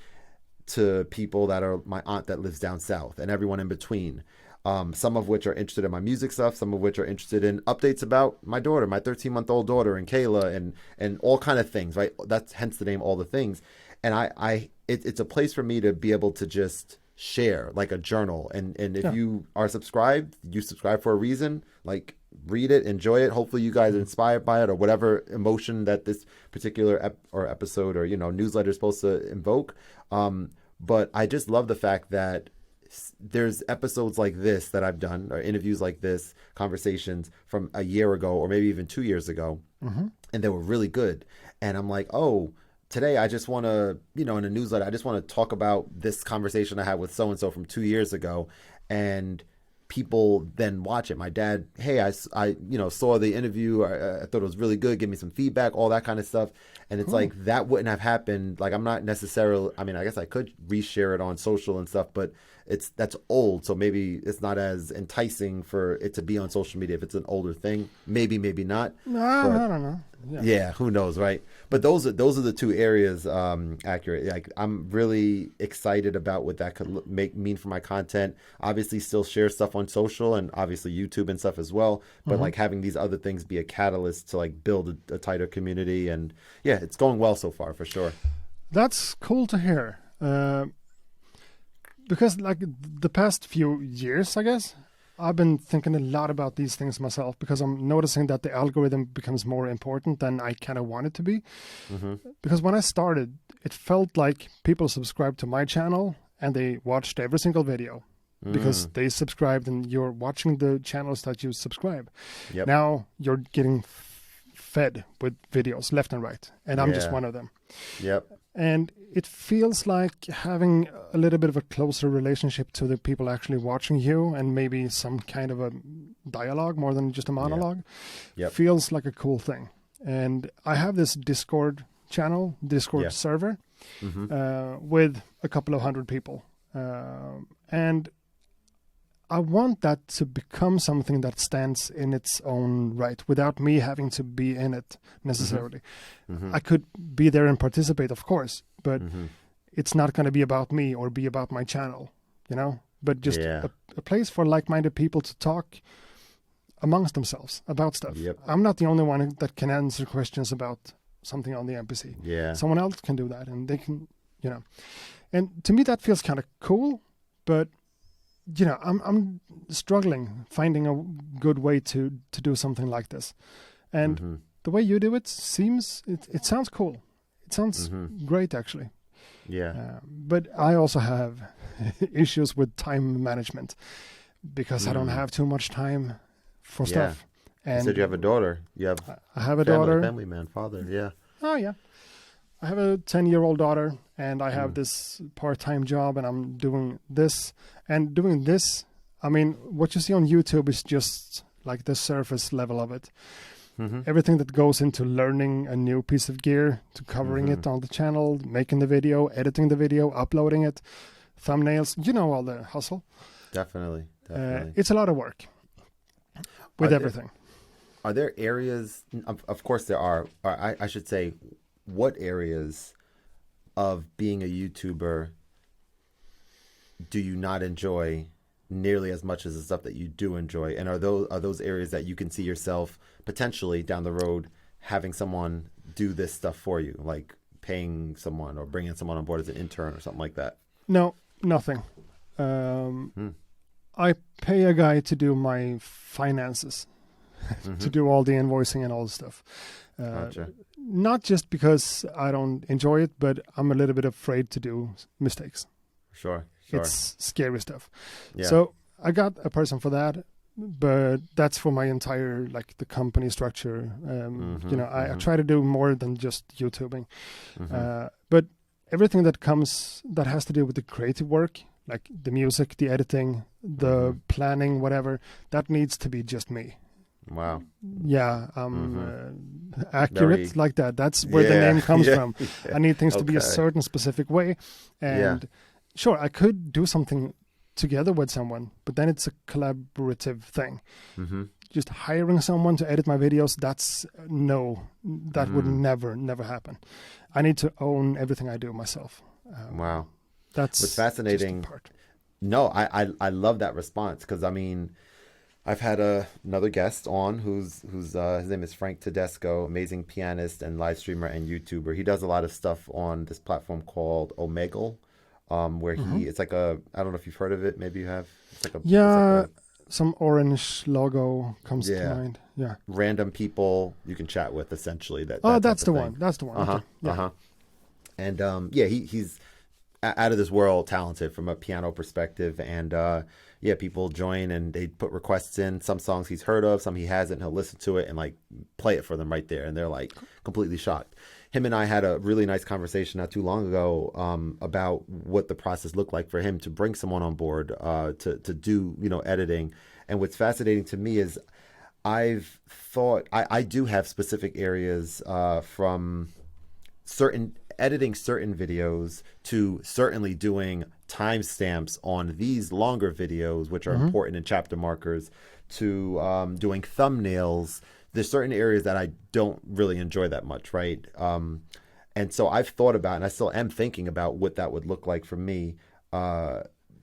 to people that are my aunt that lives down south, and everyone in between. Some of which are interested in my music stuff, some of which are interested in updates about my daughter, my 13-month-old daughter, and Kayla, and all kind of things, right? That's hence the name, All the Things. And it's a place for me to be able to just share, like a journal. And if you are subscribed, you subscribe for a reason. Like, read it, enjoy it. Hopefully you guys are inspired by it, or whatever emotion that this particular episode or newsletter is supposed to invoke. But I just love the fact that there's episodes like this that I've done, or interviews like this, conversations from a year ago, or maybe even 2 years ago, and they were really good. And I'm like, oh, today I just want to, in a newsletter, I just want to talk about this conversation I had with so-and-so from 2 years ago. And people then watch it. My dad, hey, I saw the interview. I thought it was really good. Give me some feedback, all that kind of stuff. And it's like, that wouldn't have happened. Like, I'm not necessarily, I mean, I guess I could reshare it on social and stuff, but that's old. So maybe it's not as enticing for it to be on social media. If it's an older thing, maybe not. No, I don't know. Yeah, who knows, right? But those are the two areas, accurate. Like, I'm really excited about what that could mean for my content. Obviously, still share stuff on social, and obviously YouTube and stuff as well. But like, having these other things be a catalyst to like build a tighter community, and yeah, it's going well so far for sure. That's cool to hear. Because like the past few years, I guess, I've been thinking a lot about these things myself, because I'm noticing that the algorithm becomes more important than I kind of want it to be. Because when I started, it felt like people subscribed to my channel and they watched every single video because they subscribed, and you're watching the channels that you subscribe. Yep. Now you're getting fed with videos left and right, and I'm just one of them. Yep. And it feels like having a little bit of a closer relationship to the people actually watching you, and maybe some kind of a dialogue more than just a monologue. Feels like a cool thing. And I have this Discord channel, Discord server, with a couple of hundred people. And I want that to become something that stands in its own right, without me having to be in it necessarily. I could be there and participate, of course, but it's not going to be about me or be about my channel, but just a place for like-minded people to talk amongst themselves about stuff. I'm not the only one that can answer questions about something on the NPC. Someone else can do that, and they can, and to me that feels kind of cool, but I'm struggling finding a good way to do something like this. And the way you do it it sounds cool. It sounds great, actually. But I also have issues with time management, because I don't have too much time for stuff. And you said you have a daughter. I have a daughter. Family man, father, Oh, yeah. I have a 10-year-old daughter, and I have this part-time job, and I'm doing this. And doing this, I mean, what you see on YouTube is just like the surface level of it. everything that goes into learning a new piece of gear, to covering it on the channel, making the video, editing the video, uploading it, thumbnails, all the hustle. Definitely. It's a lot of work with everything. Are there areas, of course there are, or I should say, what areas of being a YouTuber do you not enjoy nearly as much as the stuff that you do enjoy? And are those areas that you can see yourself potentially down the road having someone do this stuff for you, like paying someone or bringing someone on board as an intern or something like that? No, nothing. I pay a guy to do my finances, to do all the invoicing and all the stuff. Gotcha. Not just because I don't enjoy it, but I'm a little bit afraid to do mistakes. Sure. It's scary stuff. Yeah. So I got a person for that, but that's for my entire, the company structure. I try to do more than just YouTubing. But everything that has to do with the creative work, like the music, the editing, the planning, whatever, that needs to be just me. Wow. Yeah, accurate like that. That's where the name comes from. I need things to be a certain specific way. And sure, I could do something together with someone, but then it's a collaborative thing. Just hiring someone to edit my videos, that would never happen. I need to own everything I do myself. Wow. That's what's fascinating. Part. No, I love that response, because I mean, I've had another guest on who's his name is Frank Tedesco, amazing pianist and live streamer and YouTuber. He does a lot of stuff on this platform called Omegle, where it's like I don't know if you've heard of it. Maybe you have. Some orange logo comes to mind. Yeah. Random people you can chat with, essentially. That's the one. That's the one. Okay. And he's out of this world talented from a piano perspective, and people join and they put requests in. Some songs he's heard of, some he hasn't. He'll listen to it and play it for them right there, and they're completely shocked. Him and I had a really nice conversation not too long ago about what the process looked like for him to bring someone on board to do editing. And what's fascinating to me is I've thought I do have specific areas from editing certain videos to certainly doing timestamps on these longer videos, which are important in chapter markers, to doing thumbnails. There's certain areas that I don't really enjoy that much, right? And so I've thought about, and I still am thinking about, what that would look like for me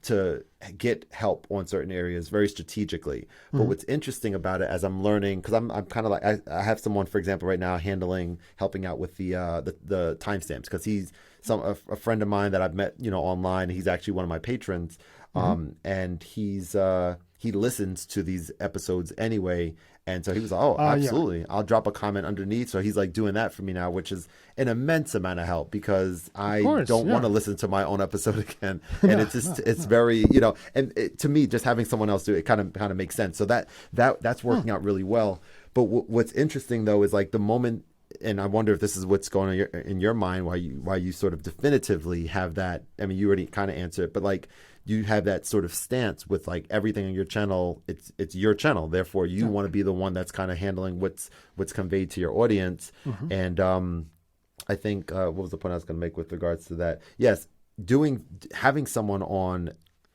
to get help on certain areas very strategically. But what's interesting about it, as I'm learning, because I'm kind of I have someone, for example, right now helping out with the timestamps, because he's a friend of mine that I've met online. He's actually one of my patrons, and he listens to these episodes anyway. And so he was like, oh, absolutely. I'll drop a comment underneath. So he's doing that for me now, which is an immense amount of help, because I don't want to listen to my own episode again. And it's very, and to me, just having someone else do it kind of makes sense. So that's working out really well. But what's interesting, though, is the moment, and I wonder if this is what's going on in your mind, why you sort of definitively have that. I mean, you already kind of answered it, but you have that sort of stance with everything on your channel. It's your channel, therefore you want to be the one that's kind of handling what's conveyed to your audience. And I think what was the point I was going to make with regards to that? Yes, having someone on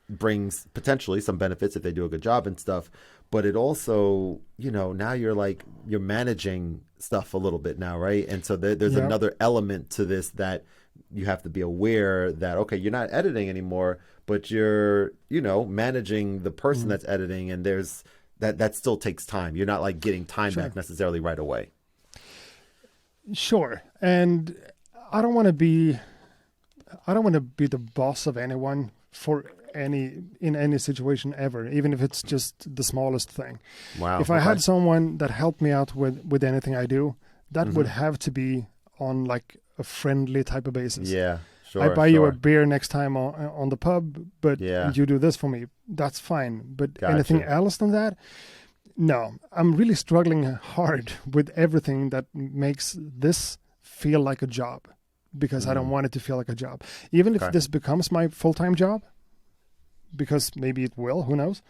brings potentially some benefits if they do a good job and stuff, but it also, now you're managing stuff a little bit now, right? And so there's another element to this that you have to be aware that, okay, you're not editing anymore, but you're, managing the person that's editing, and there's that still takes time. You're not getting time back necessarily right away. Sure. And I don't want to be the boss of anyone in any situation ever, even if it's just the smallest thing. Wow. If I had someone that helped me out with anything I do, that would have to be on a friendly type of basis. Yeah. Sure, I buy you a beer next time on the pub, but you do this for me. That's fine. But anything else than that, no. I'm really struggling hard with everything that makes this feel like a job, because I don't want it to feel like a job. Even if this becomes my full-time job, because maybe it will, who knows?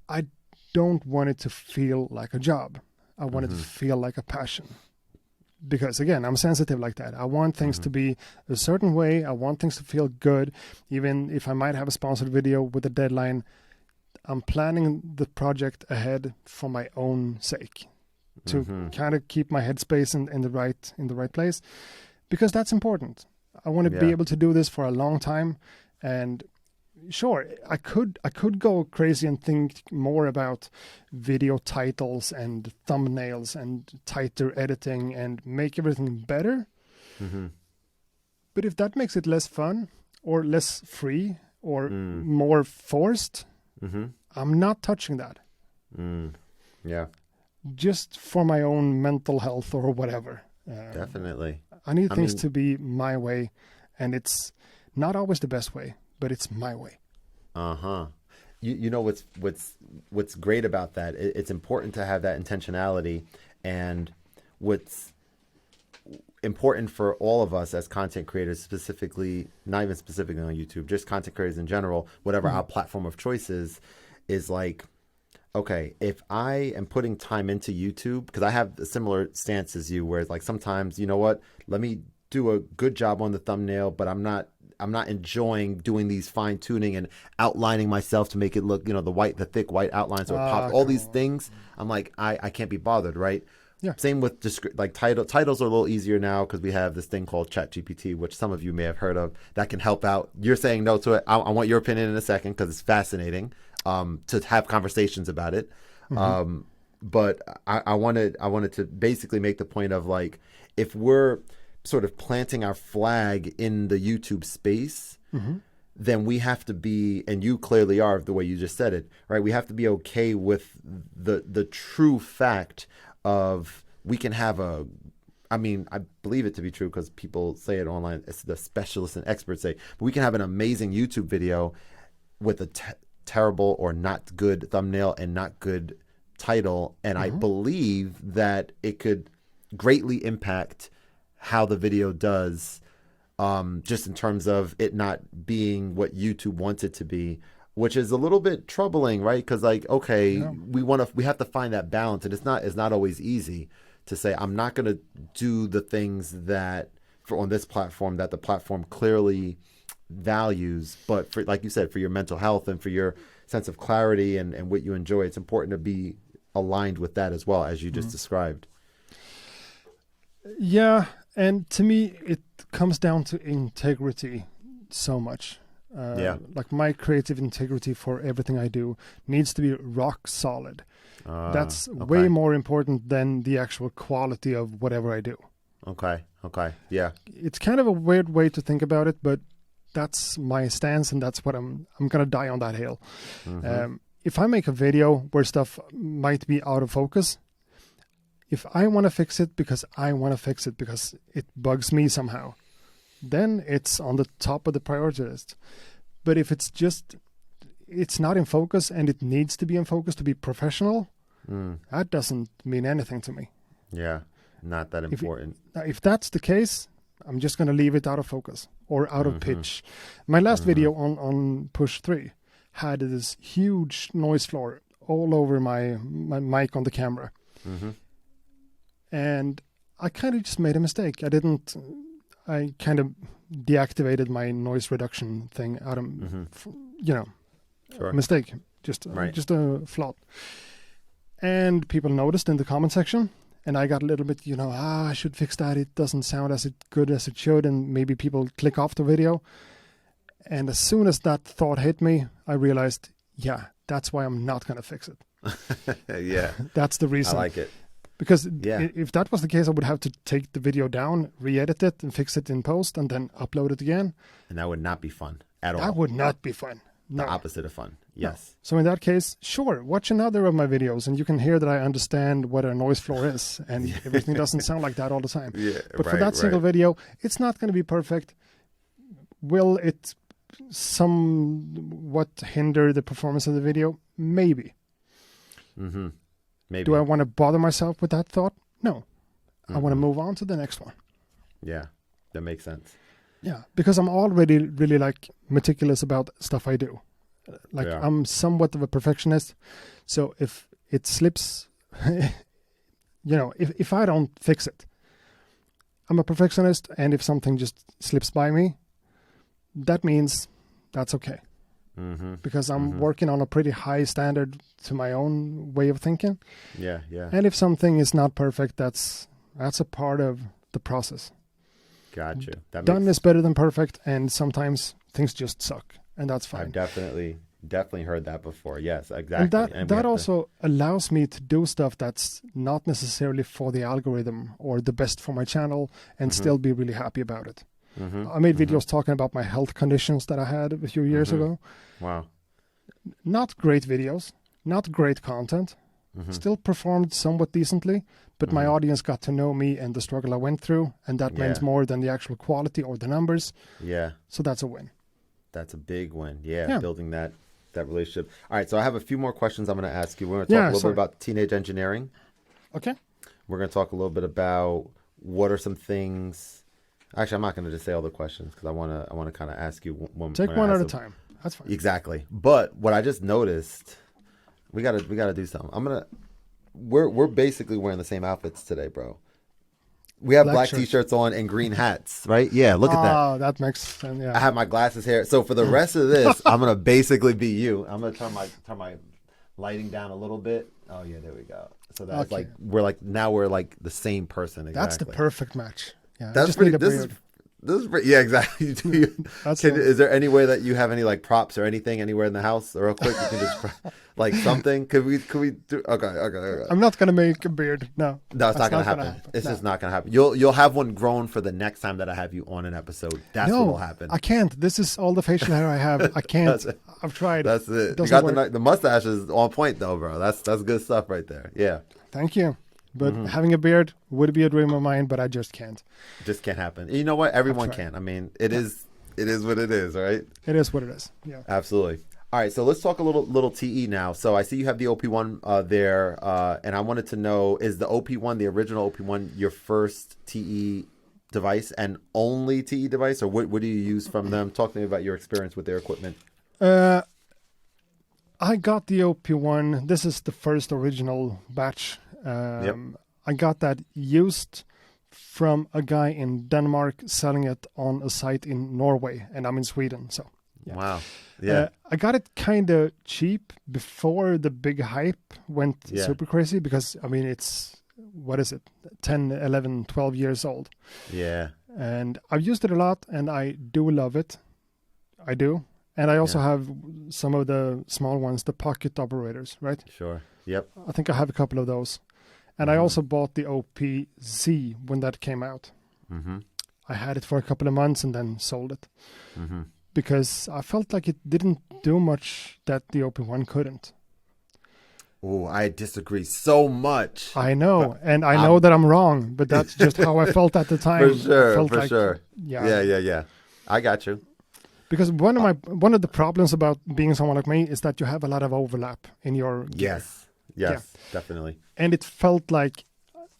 I don't want it to feel like a job. I want it to feel like a passion. Because again, I'm sensitive like that. I want things to be a certain way. I want things to feel good. Even if I might have a sponsored video with a deadline, I'm planning the project ahead for my own sake, to kind of keep my headspace in the right place, because that's important. I want to be able to do this for a long time. And sure, I could go crazy and think more about video titles and thumbnails and tighter editing and make everything better. But if that makes it less fun or less free or more forced, I'm not touching that. Yeah. Just for my own mental health or whatever. Definitely. I need things to be my way, and it's not always the best way, but it's my way. You know what's great about that? It's important to have that intentionality, and what's important for all of us as content creators, specifically, not even specifically on YouTube, just content creators in general, whatever our platform of choice is like, okay, if I am putting time into YouTube, because I have a similar stance as you, where it's like sometimes, you know what, let me do a good job on the thumbnail, but I'm not enjoying doing these fine tuning and outlining myself to make it look, the thick white outlines or pop, all these things. I'm like, I can't be bothered, right? Yeah. Same with titles are a little easier now because we have this thing called ChatGPT, which some of you may have heard of, that can help out. You're saying no to it. I want your opinion in a second because it's fascinating to have conversations about it. But I wanted to basically make the point of, like, if we're sort of planting our flag in the YouTube space, then we have to be, and you clearly are the way you just said it, right? We have to be okay with the true fact of, we can have I believe it to be true because people say it online, it's the specialists and experts say, but we can have an amazing YouTube video with a terrible or not good thumbnail and not good title. And I believe that it could greatly impact how the video does, just in terms of it not being what YouTube wants it to be, which is a little bit troubling, right? Because, like, okay, we have to find that balance, and it's not always easy to say, I'm not going to do the things that on this platform that the platform clearly values, but for, like you said, for your mental health and for your sense of clarity and what you enjoy, it's important to be aligned with that as well, as you just described. Yeah, and to me, it comes down to integrity so much. Like, my creative integrity for everything I do needs to be rock solid. That's way more important than the actual quality of whatever I do. Okay. Yeah. It's kind of a weird way to think about it, but that's my stance, and that's what I'm going to die on that hill. If I make a video where stuff might be out of focus, if I want to fix it because I want to fix it because it bugs me somehow, then it's on the top of the priority list. But if it's not in focus and it needs to be in focus to be professional, that doesn't mean anything to me. Yeah, not that important. If that's the case, I'm just going to leave it out of focus or out of pitch. My last video on Push 3 had this huge noise floor all over my mic on the camera. And I kind of just made a mistake. I kind of deactivated my noise reduction thing out of, mistake, just a flaw. And people noticed in the comment section, and I got a little bit, I should fix that. It doesn't sound as good as it should, and maybe people click off the video. And as soon as that thought hit me, I realized, that's why I'm not going to fix it. Yeah. That's the reason. I like it. Because if that was the case, I would have to take the video down, re-edit it, and fix it in post, and then upload it again. And that would not be fun at all. That would not be fun. No. The opposite of fun. Yes. No. So in that case, sure, watch another of my videos, and you can hear that I understand what a noise floor is, and everything doesn't sound like that all the time. Yeah, but for that single video, it's not going to be perfect. Will it somewhat hinder the performance of the video? Maybe. Maybe. Do I want to bother myself with that thought? No. I want to move on to the next one. Yeah, that makes sense. Yeah, because I'm already really meticulous about stuff I do. I'm somewhat of a perfectionist. So if it slips if I don't fix it, I'm a perfectionist, and if something just slips by me, that means that's okay. Because I'm working on a pretty high standard to my own way of thinking. Yeah, yeah. And if something is not perfect, that's a part of the process. Gotcha. Done is better than perfect, and sometimes things just suck, and that's fine. I've definitely heard that before. Yes, exactly. And that also allows me to do stuff that's not necessarily for the algorithm or the best for my channel, and still be really happy about it. I made videos talking about my health conditions that I had a few years ago. Wow. Not great videos, not great content, still performed somewhat decently, but my audience got to know me and the struggle I went through, and that meant more than the actual quality or the numbers. Yeah. So that's a win. That's a big win. Yeah. Building that relationship. All right, so I have a few more questions I'm going to ask you. We're going to talk a little bit about teenage engineering. Okay. We're going to talk a little bit about what are some things. Actually, I'm not going to just say all the questions because I want to kind of ask you one. Take one at a time. That's fine. Exactly. But what I just noticed, we gotta do something. We're basically wearing the same outfits today, bro. We have black t-shirts on and green hats, right? Yeah, look at that. Oh, that makes sense. Yeah. I have my glasses here. So for the rest of this, I'm gonna basically be you. I'm gonna turn my lighting down a little bit. Oh yeah, there we go. So that's like we're like the same person. Exactly. That's the perfect match. Yeah, that's pretty. This is pretty, yeah, exactly. Is there any way that you have any like props or anything anywhere in the house, or real quick you can just like something? Could we do? Okay. I'm not gonna make a beard. No, it's not gonna happen. It's just not gonna happen. You'll have one grown for the next time that I have you on an episode. That's what will happen. I can't. This is all the facial hair I have. I can't. I've tried. That's it. You got the mustache is on point though, bro. That's good stuff right there. Yeah. Thank you. But having a beard would be a dream of mine, but I just can't. Just can't happen. You know what? Everyone can. I mean, it is what it is, right? It is what it is. Yeah. Absolutely. All right, so let's talk a little TE now. So I see you have the OP1 there, and I wanted to know, is the OP1, the original OP1, your first TE device and only TE device, or what do you use from them? Talk to me about your experience with their equipment. I got the OP1. This is the first original batch. I got that used from a guy in Denmark selling it on a site in Norway, and I'm in Sweden. So, yeah. Wow. Yeah. I got it kind of cheap before the big hype went super crazy because, I mean, it's, 10, 11, 12 years old. Yeah. And I've used it a lot, and I do love it. I do. And I also have some of the small ones, the pocket operators, right? Sure. Yep. I think I have a couple of those. And I also bought the OPZ when that came out. I had it for a couple of months and then sold it. Because I felt like it didn't do much that the OP1 couldn't. Oh, I disagree so much. I know. And I know that I'm wrong, but that's just how I felt at the time. For sure. Yeah. I got you. Because one of the problems about being someone like me is that you have a lot of overlap in your gear. Yes, definitely. And it felt like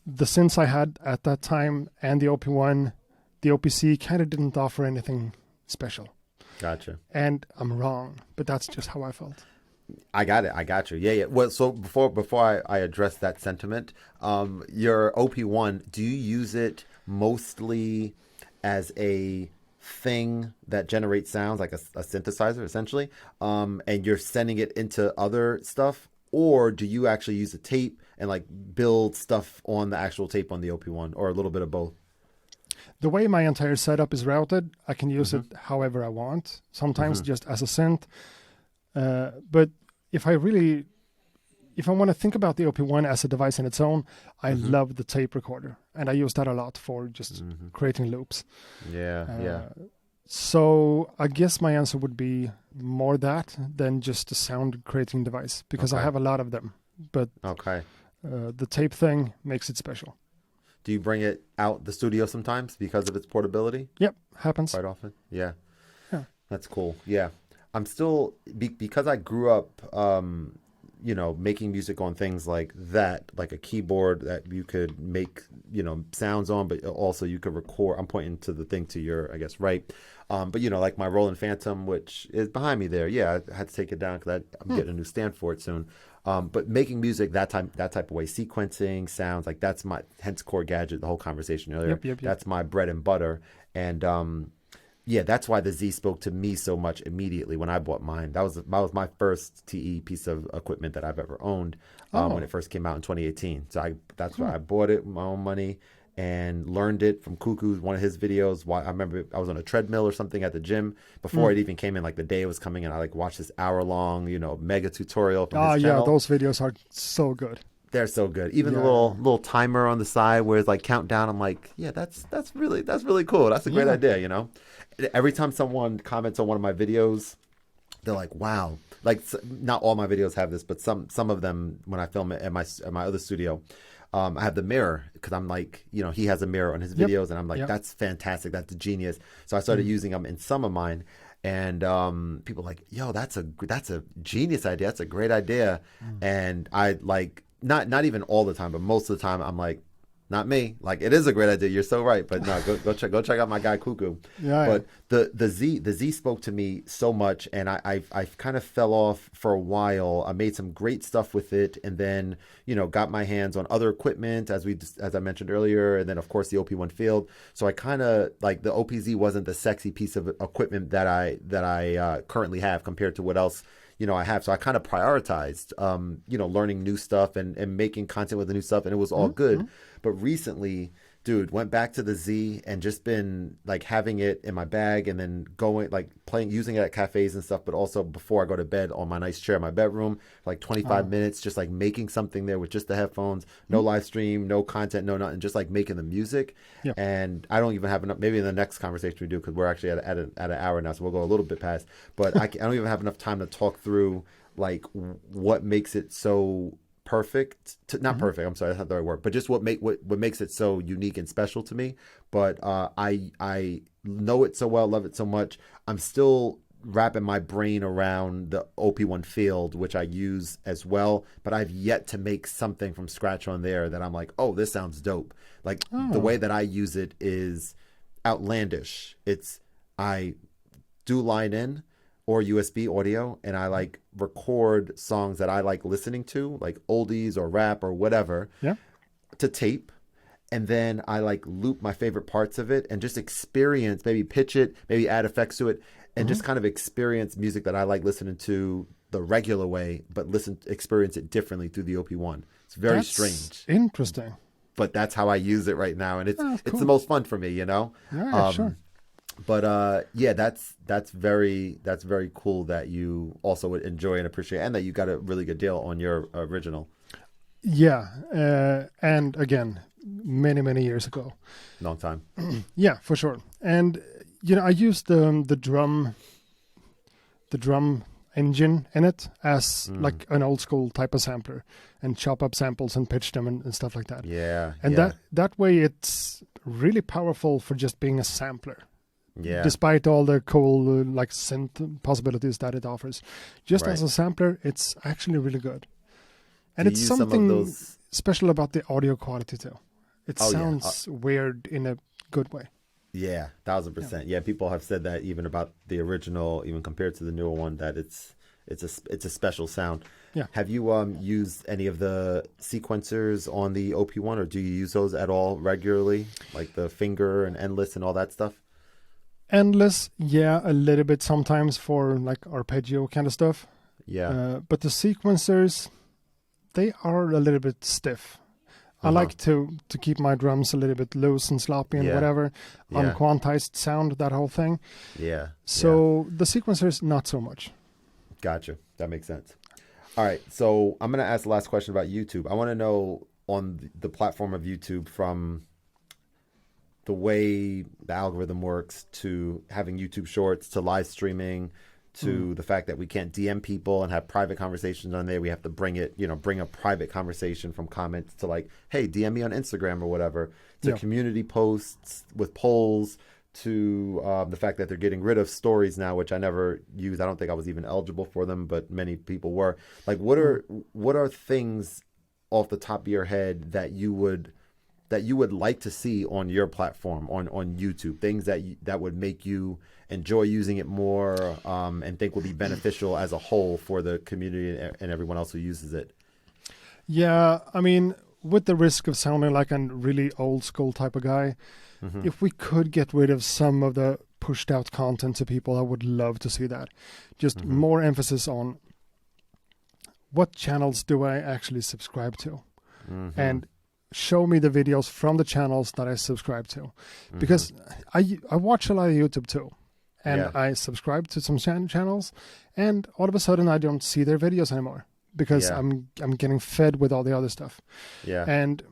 the synths I had at that time and the OP1, the OPC kind of didn't offer anything special. Gotcha. And I'm wrong, but that's just how I felt. I got it. I got you. Yeah. Well, so before I address that sentiment, your OP1, do you use it mostly as a thing that generates sounds, like a synthesizer, essentially, and you're sending it into other stuff? Or do you actually use a tape and like build stuff on the actual tape on the OP1, or a little bit of both? The way my entire setup is routed, I can use it however I want. Sometimes just as a synth. But if I want to think about the OP1 as a device in its own, I love the tape recorder. And I use that a lot for just creating loops. Yeah. So I guess my answer would be more that than just a sound creating device, because I have a lot of them. But the tape thing makes it special. Do you bring it out the studio sometimes because of its portability? Yep, happens. Quite often? Yeah. That's cool. Yeah. I'm still, because I grew up, making music on things like that, like a keyboard that you could make, sounds on, but also you could record. I'm pointing to the thing to your, I guess, right. But, like my Roland Phantom, which is behind me there. Yeah, I had to take it down because I'm getting a new stand for it soon. But making music that type of way, sequencing sounds, like that's hence Chord Gadget, the whole conversation earlier. Yep. That's my bread and butter. And that's why the Z spoke to me so much immediately when I bought mine. That was my first TE piece of equipment that I've ever owned when it first came out in 2018. So that's why I bought it with my own money and learned it from Cuckoo's, one of his videos. I remember I was on a treadmill or something at the gym before it even came in, like the day it was coming in. I watched this hour-long, mega tutorial from his channel. Yeah, those videos are so good. They're so good. Even the little timer on the side where it's like countdown. I'm like, yeah, that's really cool. That's a great idea, Every time someone comments on one of my videos, they're like, wow. Like, not all my videos have this, but some of them, when I film it at my other studio, I have the mirror because I'm like, he has a mirror on his videos, and I'm like, that's fantastic. That's a genius. So I started using them in some of mine, and people are like, yo, that's a genius idea. That's a great idea. And I like, not even all the time, but most of the time, I'm like, not me. Like, it is a great idea. You're so right. But no, go check out my guy Cuckoo. Yeah. But the Z spoke to me so much, and I kind of fell off for a while. I made some great stuff with it, and then got my hands on other equipment as I mentioned earlier, and then of course the OP1 Field. So I kind of like the OPZ wasn't the sexy piece of equipment that I currently have compared to what else I have. So I kind of prioritized, learning new stuff and making content with the new stuff, and it was all good. But recently, dude, went back to the Z and just been like having it in my bag and then going like using it at cafes and stuff, but also before I go to bed on my nice chair in my bedroom, like 25 minutes, just like making something there with just the headphones, no live stream, no content, no nothing, just like making the music. Yeah. And I don't even have enough, maybe in the next conversation we do, because we're actually at an hour now, so we'll go a little bit past, but I don't even have enough time to talk through like what makes it so perfect not perfect, I'm sorry, that's not the right word, but just what makes it so unique and special to me. But I know it so well, love it so much. I'm still wrapping my brain around the OP1 Field, which I use as well, but I've yet to make something from scratch on there that I'm like, oh, this sounds dope. Like the way that I use it is outlandish. I do line in or USB audio, and I like record songs that I like listening to, like oldies or rap or whatever, to tape. And then I like loop my favorite parts of it and just experience, maybe pitch it, maybe add effects to it, and just kind of experience music that I like listening to the regular way, but experience it differently through the OP1. It's very strange. Interesting. But that's how I use it right now, and it's cool. it's the most fun for me, Yeah, sure. But that's very cool that you also would enjoy and appreciate, and that you got a really good deal on your original. Yeah, and again, many years ago. Long time. Yeah, for sure. And I used the drum engine in it as like an old school type of sampler, and chop up samples and pitch them and stuff like that. Yeah. And that way it's really powerful for just being a sampler. Yeah. Despite all the cool like synth possibilities that it offers, just as a sampler, it's actually really good. And it's something special about the audio quality too. It sounds weird in a good way. Yeah, 1000%. Yeah, people have said that even about the original, even compared to the newer one, that it's a special sound. Yeah. Have you used any of the sequencers on the OP1, or do you use those at all regularly, like the Finger and Endless and all that stuff? Endless, yeah, a little bit sometimes for like arpeggio kind of stuff. Yeah. But the sequencers, they are a little bit stiff. I like to keep my drums a little bit loose and sloppy and whatever. Unquantized sound, that whole thing. Yeah. So the sequencers, not so much. Gotcha. That makes sense. All right. So I'm going to ask the last question about YouTube. I want to know on the platform of YouTube, from the way the algorithm works to having YouTube Shorts to live streaming to the fact that we can't DM people and have private conversations on there. We have to bring a private conversation from comments to like, hey, DM me on Instagram or whatever, to community posts with polls, to the fact that they're getting rid of stories now, which I never used. I don't think I was even eligible for them, but many people were. Like, what are things off the top of your head that you would like to see on your platform, on YouTube? Things that would make you enjoy using it more, and think will be beneficial as a whole for the community and everyone else who uses it. Yeah, I mean, with the risk of sounding like a really old school type of guy, if we could get rid of some of the pushed out content to people, I would love to see that. Just more emphasis on what channels do I actually subscribe to, and show me the videos from the channels that I subscribe to, because I watch a lot of YouTube too, and I subscribe to some channels, and all of a sudden I don't see their videos anymore because I'm getting fed with all the other stuff. And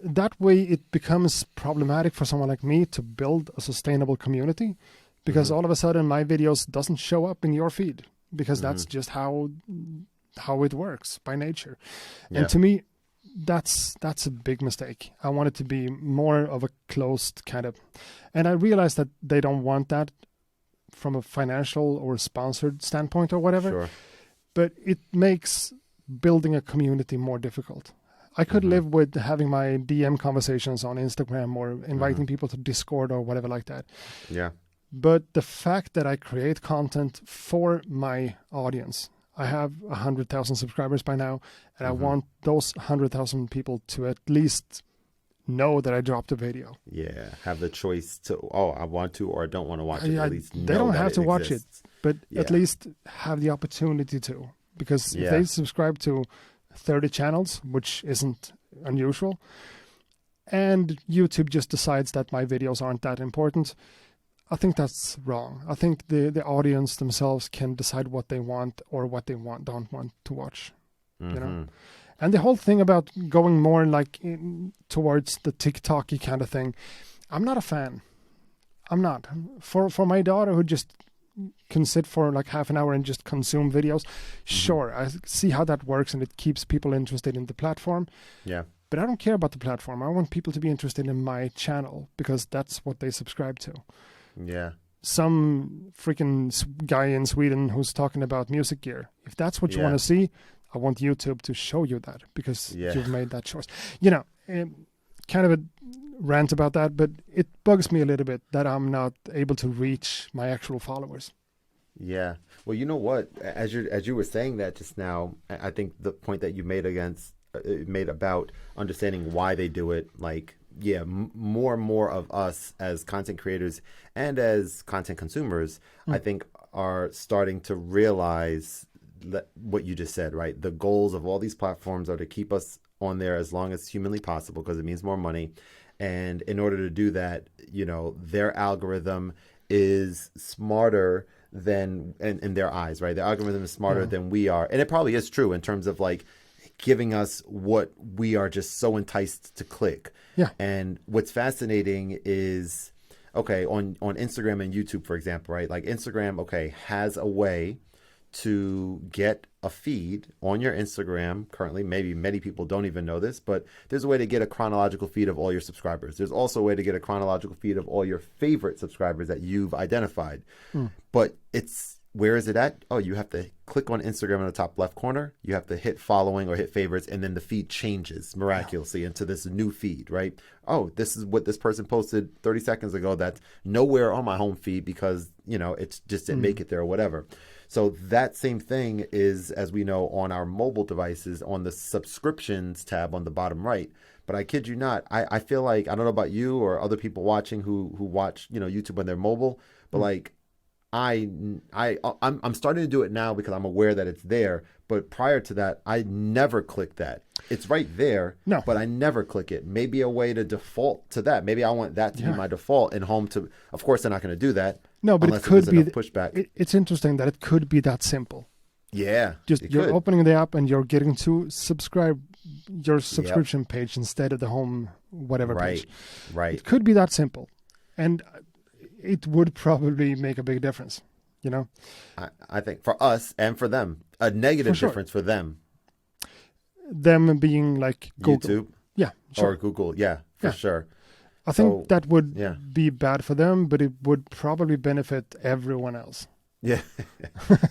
that way it becomes problematic for someone like me to build a sustainable community, because all of a sudden my videos doesn't show up in your feed, because that's just how it works by nature. And to me, that's a big mistake. I want it to be more of a closed kind of, and I realize that they don't want that from a financial or sponsored standpoint or whatever, but it makes building a community more difficult. I could live with having my DM conversations on Instagram or inviting people to Discord or whatever like that. But the fact that I create content for my audience, I have 100,000 subscribers by now, and I want those 100,000 people to at least know that I dropped a video. Have the choice to, I want to or I don't want to watch it. At least they don't have to watch it, but at least have the opportunity to. Because if they subscribe to 30 channels, which isn't unusual, and YouTube just decides that my videos aren't that important, I think that's wrong. I think the audience themselves can decide what they want or what they don't want to watch. You know, and the whole thing about going more like towards the TikTok-y kind of thing, I'm not a fan. I'm not. For my daughter who just can sit for like half an hour and just consume videos, sure, I see how that works and it keeps people interested in the platform. But I don't care about the platform. I want people to be interested in my channel because that's what they subscribe to. Some freaking guy in Sweden who's talking about music gear. If that's what you want to see, I want YouTube to show you that because you've made that choice. You know, kind of a rant about that, but it bugs me a little bit that I'm not able to reach my actual followers. Well, you know what? As you were saying that just now, I think the point that you made about understanding why they do it, like, more and more of us as content creators and as content consumers, I think are starting to realize what you just said, right? The goals of all these platforms are to keep us on there as long as humanly possible because it means more money. And in order to do that, you know, their algorithm is smarter than, in their eyes, right? Their algorithm is smarter than we are. And it probably is true in terms of like giving us what we are just so enticed to click. And what's fascinating is, okay, on Instagram and YouTube, for example, right? Like Instagram, has a way to get a feed on your Instagram currently. Maybe many people don't even know this, but there's a way to get a chronological feed of all your subscribers. There's also a way to get a chronological feed of all your favorite subscribers that you've identified. But where is it at? Oh, you have to click on Instagram in the top left corner. You have to hit following or hit favorites, and then the feed changes miraculously into this new feed, right? Oh, this is what this person posted 30 seconds ago that's nowhere on my home feed because, you know, it's just didn't make it there or whatever. So that same thing is, as we know, on our mobile devices on the subscriptions tab on the bottom right. But I kid you not, I feel like, I don't know about you or other people watching who watch, you know, YouTube on their mobile, but like I'm starting to do it now because I'm aware that it's there. But prior to that, I never clicked that. It's right there, but I never click it. Maybe a way to default to that. Maybe I want that to be my default and home to. Of course, they're not going to do that. No, but it could be pushback. It's interesting that it could be that simple. Just you're opening the app and you're getting to subscribe your subscription page instead of the home whatever page. Right. It could be that simple, and it would probably make a big difference. You know, I think for us and for them, a negative difference for them. Them being like Google. YouTube, or Google, for sure. I So, think that would yeah. be bad for them, but it would probably benefit everyone else. Yeah,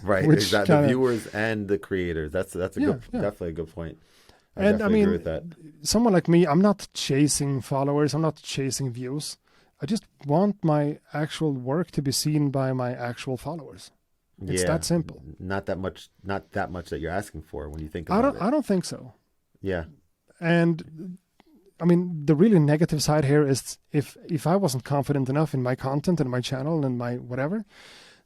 right. Which Exactly. The kinda- viewers and the creators. That's a good, yeah. definitely a good point. I And I definitely agree with mean, that. someone like me, I'm not chasing followers. I'm not chasing views. I just want my actual work to be seen by my actual followers. It's Yeah, that simple. not that much. Not that much that you're asking for when you think I about don't. it. I don't think so. Yeah, And I mean, the really negative side here is if I wasn't confident enough in my content and my channel and my whatever,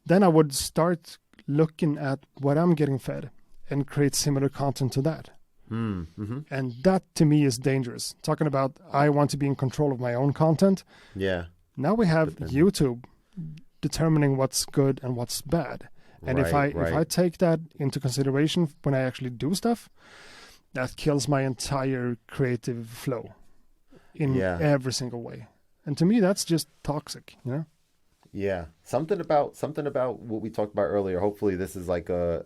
then I would start looking at what I'm getting fed and create similar content to that. mm-hmm. And that to me is dangerous. Talking about I want to be in control of my own content. Yeah, Now we have But then- YouTube determining what's good and what's bad. And if I take that into consideration when I actually do stuff, that kills my entire creative flow in Yeah. every single way. And to me, that's just toxic, you know? Yeah, something about what we talked about earlier. Hopefully, this is like an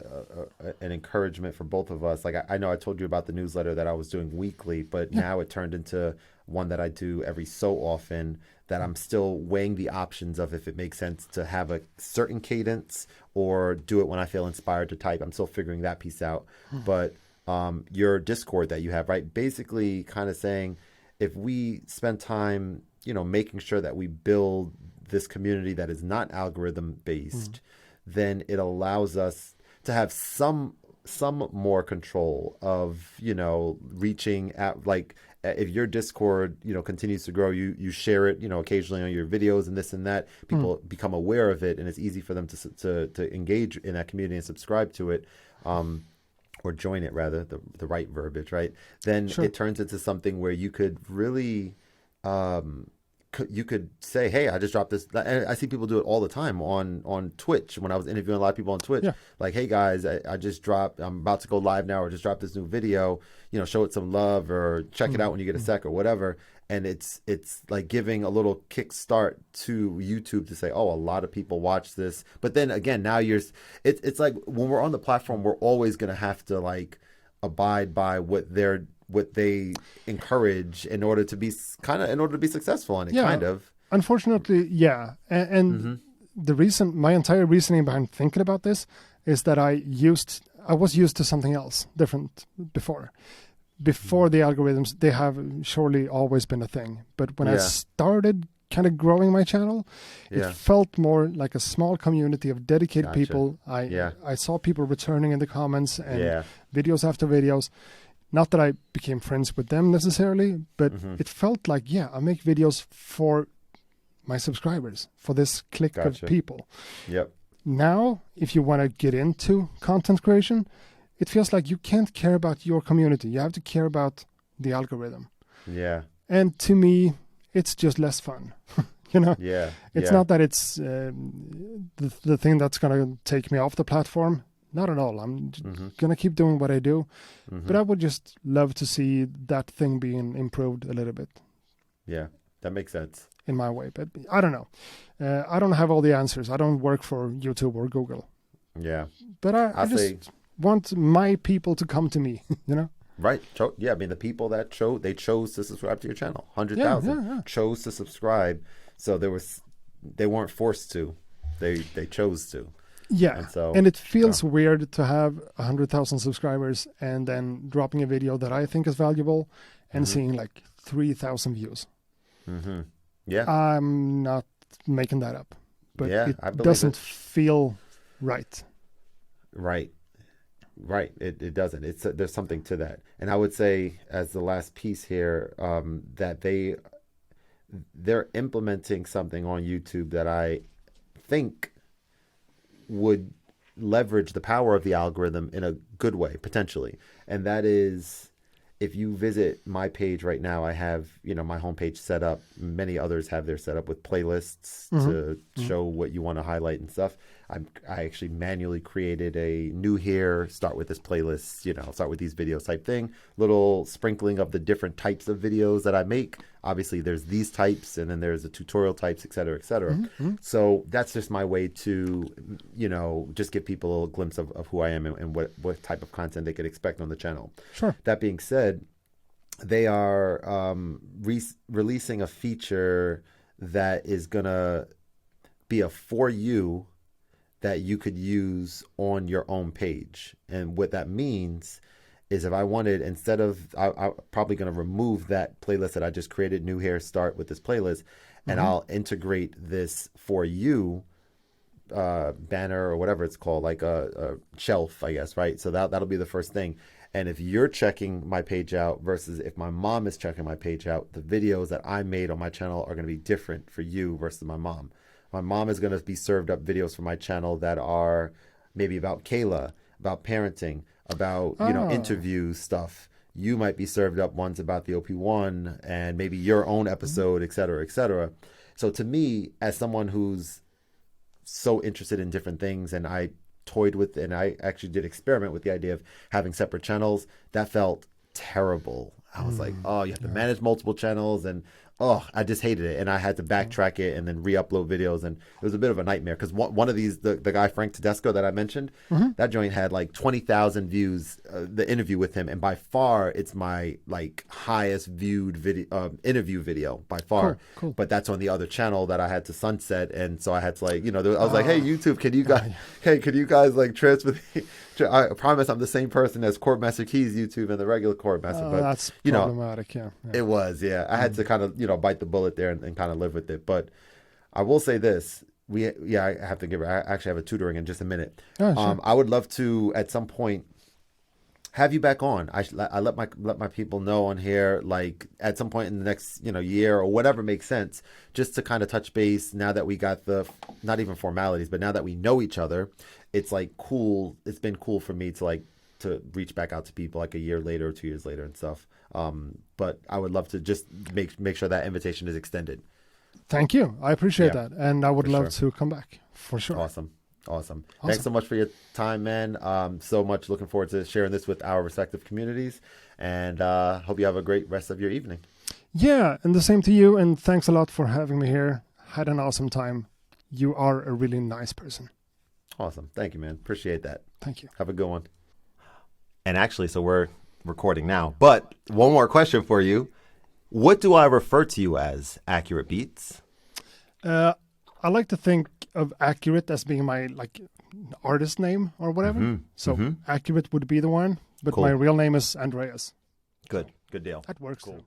encouragement for both of us. Like I know I told you about the newsletter that I was doing weekly, but now it turned into one that I do every so often. That I'm still weighing the options of if it makes sense to have a certain cadence or do it when I feel inspired to type. I'm still figuring that piece out. But your Discord that you have, right? Basically, kind of saying if we spend time, making sure that we build this community that is not algorithm based, then it allows us to have some more control of, reaching at, like, if your Discord, continues to grow, you share it, occasionally on your videos and this and that, people become aware of it, and it's easy for them to engage in that community and subscribe to it, or join it rather, the right verbiage, right? Then Sure. it turns into something where you could really, you could say, hey, I just dropped this. And I see people do it all the time on Twitch. When I was interviewing a lot of people on Twitch, like, hey guys, I just dropped, I'm about to go live now, or just dropped this new video, show it some love, or check it out when you get a sec, or whatever. And it's like giving a little kickstart to YouTube to say, oh, a lot of people watch this. But then again, now it's like when we're on the platform, we're always going to have to like abide by what they encourage in order to be successful in it, kind of. Unfortunately, yeah. And my entire reasoning behind thinking about this is that I was used to something else different before. Before the algorithms, they have surely always been a thing. But when I started kind of growing my channel, it felt more like a small community of dedicated people. I saw people returning in the comments and videos after videos. Not that I became friends with them necessarily, but it felt like, I make videos for my subscribers, for this clique of people. Yep. Now, if you want to get into content creation, it feels like you can't care about your community. You have to care about the algorithm. Yeah. And to me, it's just less fun. Yeah. It's not that it's the thing that's going to take me off the platform. Not at all. I'm going to keep doing what I do. But I would just love to see that thing being improved a little bit. Yeah, that makes sense. In my way. But I don't know. I don't have all the answers. I don't work for YouTube or Google. Yeah. But I just want my people to come to me, Right. Yeah, I mean, the people that chose to subscribe to your channel, 100,000 chose to subscribe. So they weren't forced to. They chose to. Yeah, and it feels weird to have 100,000 subscribers and then dropping a video that I think is valuable and seeing like 3,000 views. Yeah, I'm not making that up, but I it doesn't feel right. Right. It doesn't. There's something to that, and I would say as the last piece here, that they're implementing something on YouTube that I think would leverage the power of the algorithm in a good way, potentially. And that is, if you visit my page right now, I have, my homepage set up. Many others have their set up with playlists to show what you want to highlight and stuff. I actually manually created a new here, start with this playlist, start with these videos type thing, little sprinkling of the different types of videos that I make. Obviously there's these types, and then there's the tutorial types, et cetera, et cetera. So that's just my way to, just give people a glimpse of who I am and what type of content they could expect on the channel. Sure. That being said, they are releasing a feature that is gonna be a for you that you could use on your own page. And what that means is if I wanted, instead of, I'm probably going to remove that playlist that I just created, New Hair Start with this playlist, and I'll integrate this for you banner or whatever it's called, like a shelf, I guess, right? So that'll be the first thing. And if you're checking my page out versus if my mom is checking my page out, the videos that I made on my channel are going to be different for you versus my mom. My mom is going to be served up videos from my channel that are maybe about Kayla, about parenting, about, interview stuff. You might be served up ones about the OP1 and maybe your own episode, et cetera, et cetera. So to me, as someone who's so interested in different things, and I toyed with, and I actually did experiment with the idea of having separate channels, that felt terrible. I was like, oh, you have to manage multiple channels, and I just hated it. And I had to backtrack it and then re-upload videos, and it was a bit of a nightmare because one of these, the guy Frank Tedesco that I mentioned, that joint had like 20,000 views, the interview with him, and by far it's my like highest viewed video interview video by far. Cool. But that's on the other channel that I had to sunset, and so I had to like, I was like, hey YouTube, can you guys like transfer I promise I'm the same person as Khordmaste Keys YouTube and the regular Khordmaster, but that's problematic. Yeah. It was, I had to kind of, bite the bullet there and kind of live with it. But I will say this: I have to give her. I actually have a tutoring in just a minute. Sure. I would love to at some point have you back on. I let my people know on here, like at some point in the next year or whatever makes sense, just to kind of touch base. Now that we got the not even formalities, but now that we know each other, it's like cool. It's been cool for me to reach back out to people like a year later or 2 years later and stuff. But I would love to just make sure that invitation is extended. Thank you. I appreciate that. And I would love to come back for sure. Awesome. Thanks so much for your time, man. So much looking forward to sharing this with our respective communities, and hope you have a great rest of your evening. Yeah, and the same to you. And thanks a lot for having me here. Had an awesome time. You are a really nice person. Awesome. Thank you, man. Appreciate that. Thank you. Have a good one. And actually, so we're recording now, but one more question for you. What do I refer to you as? Accurate Beats? I like to think of Accurate as being my like artist name or whatever. So Accurate would be the one, but my real name is Andreas. Good deal. That works. Cool. Too.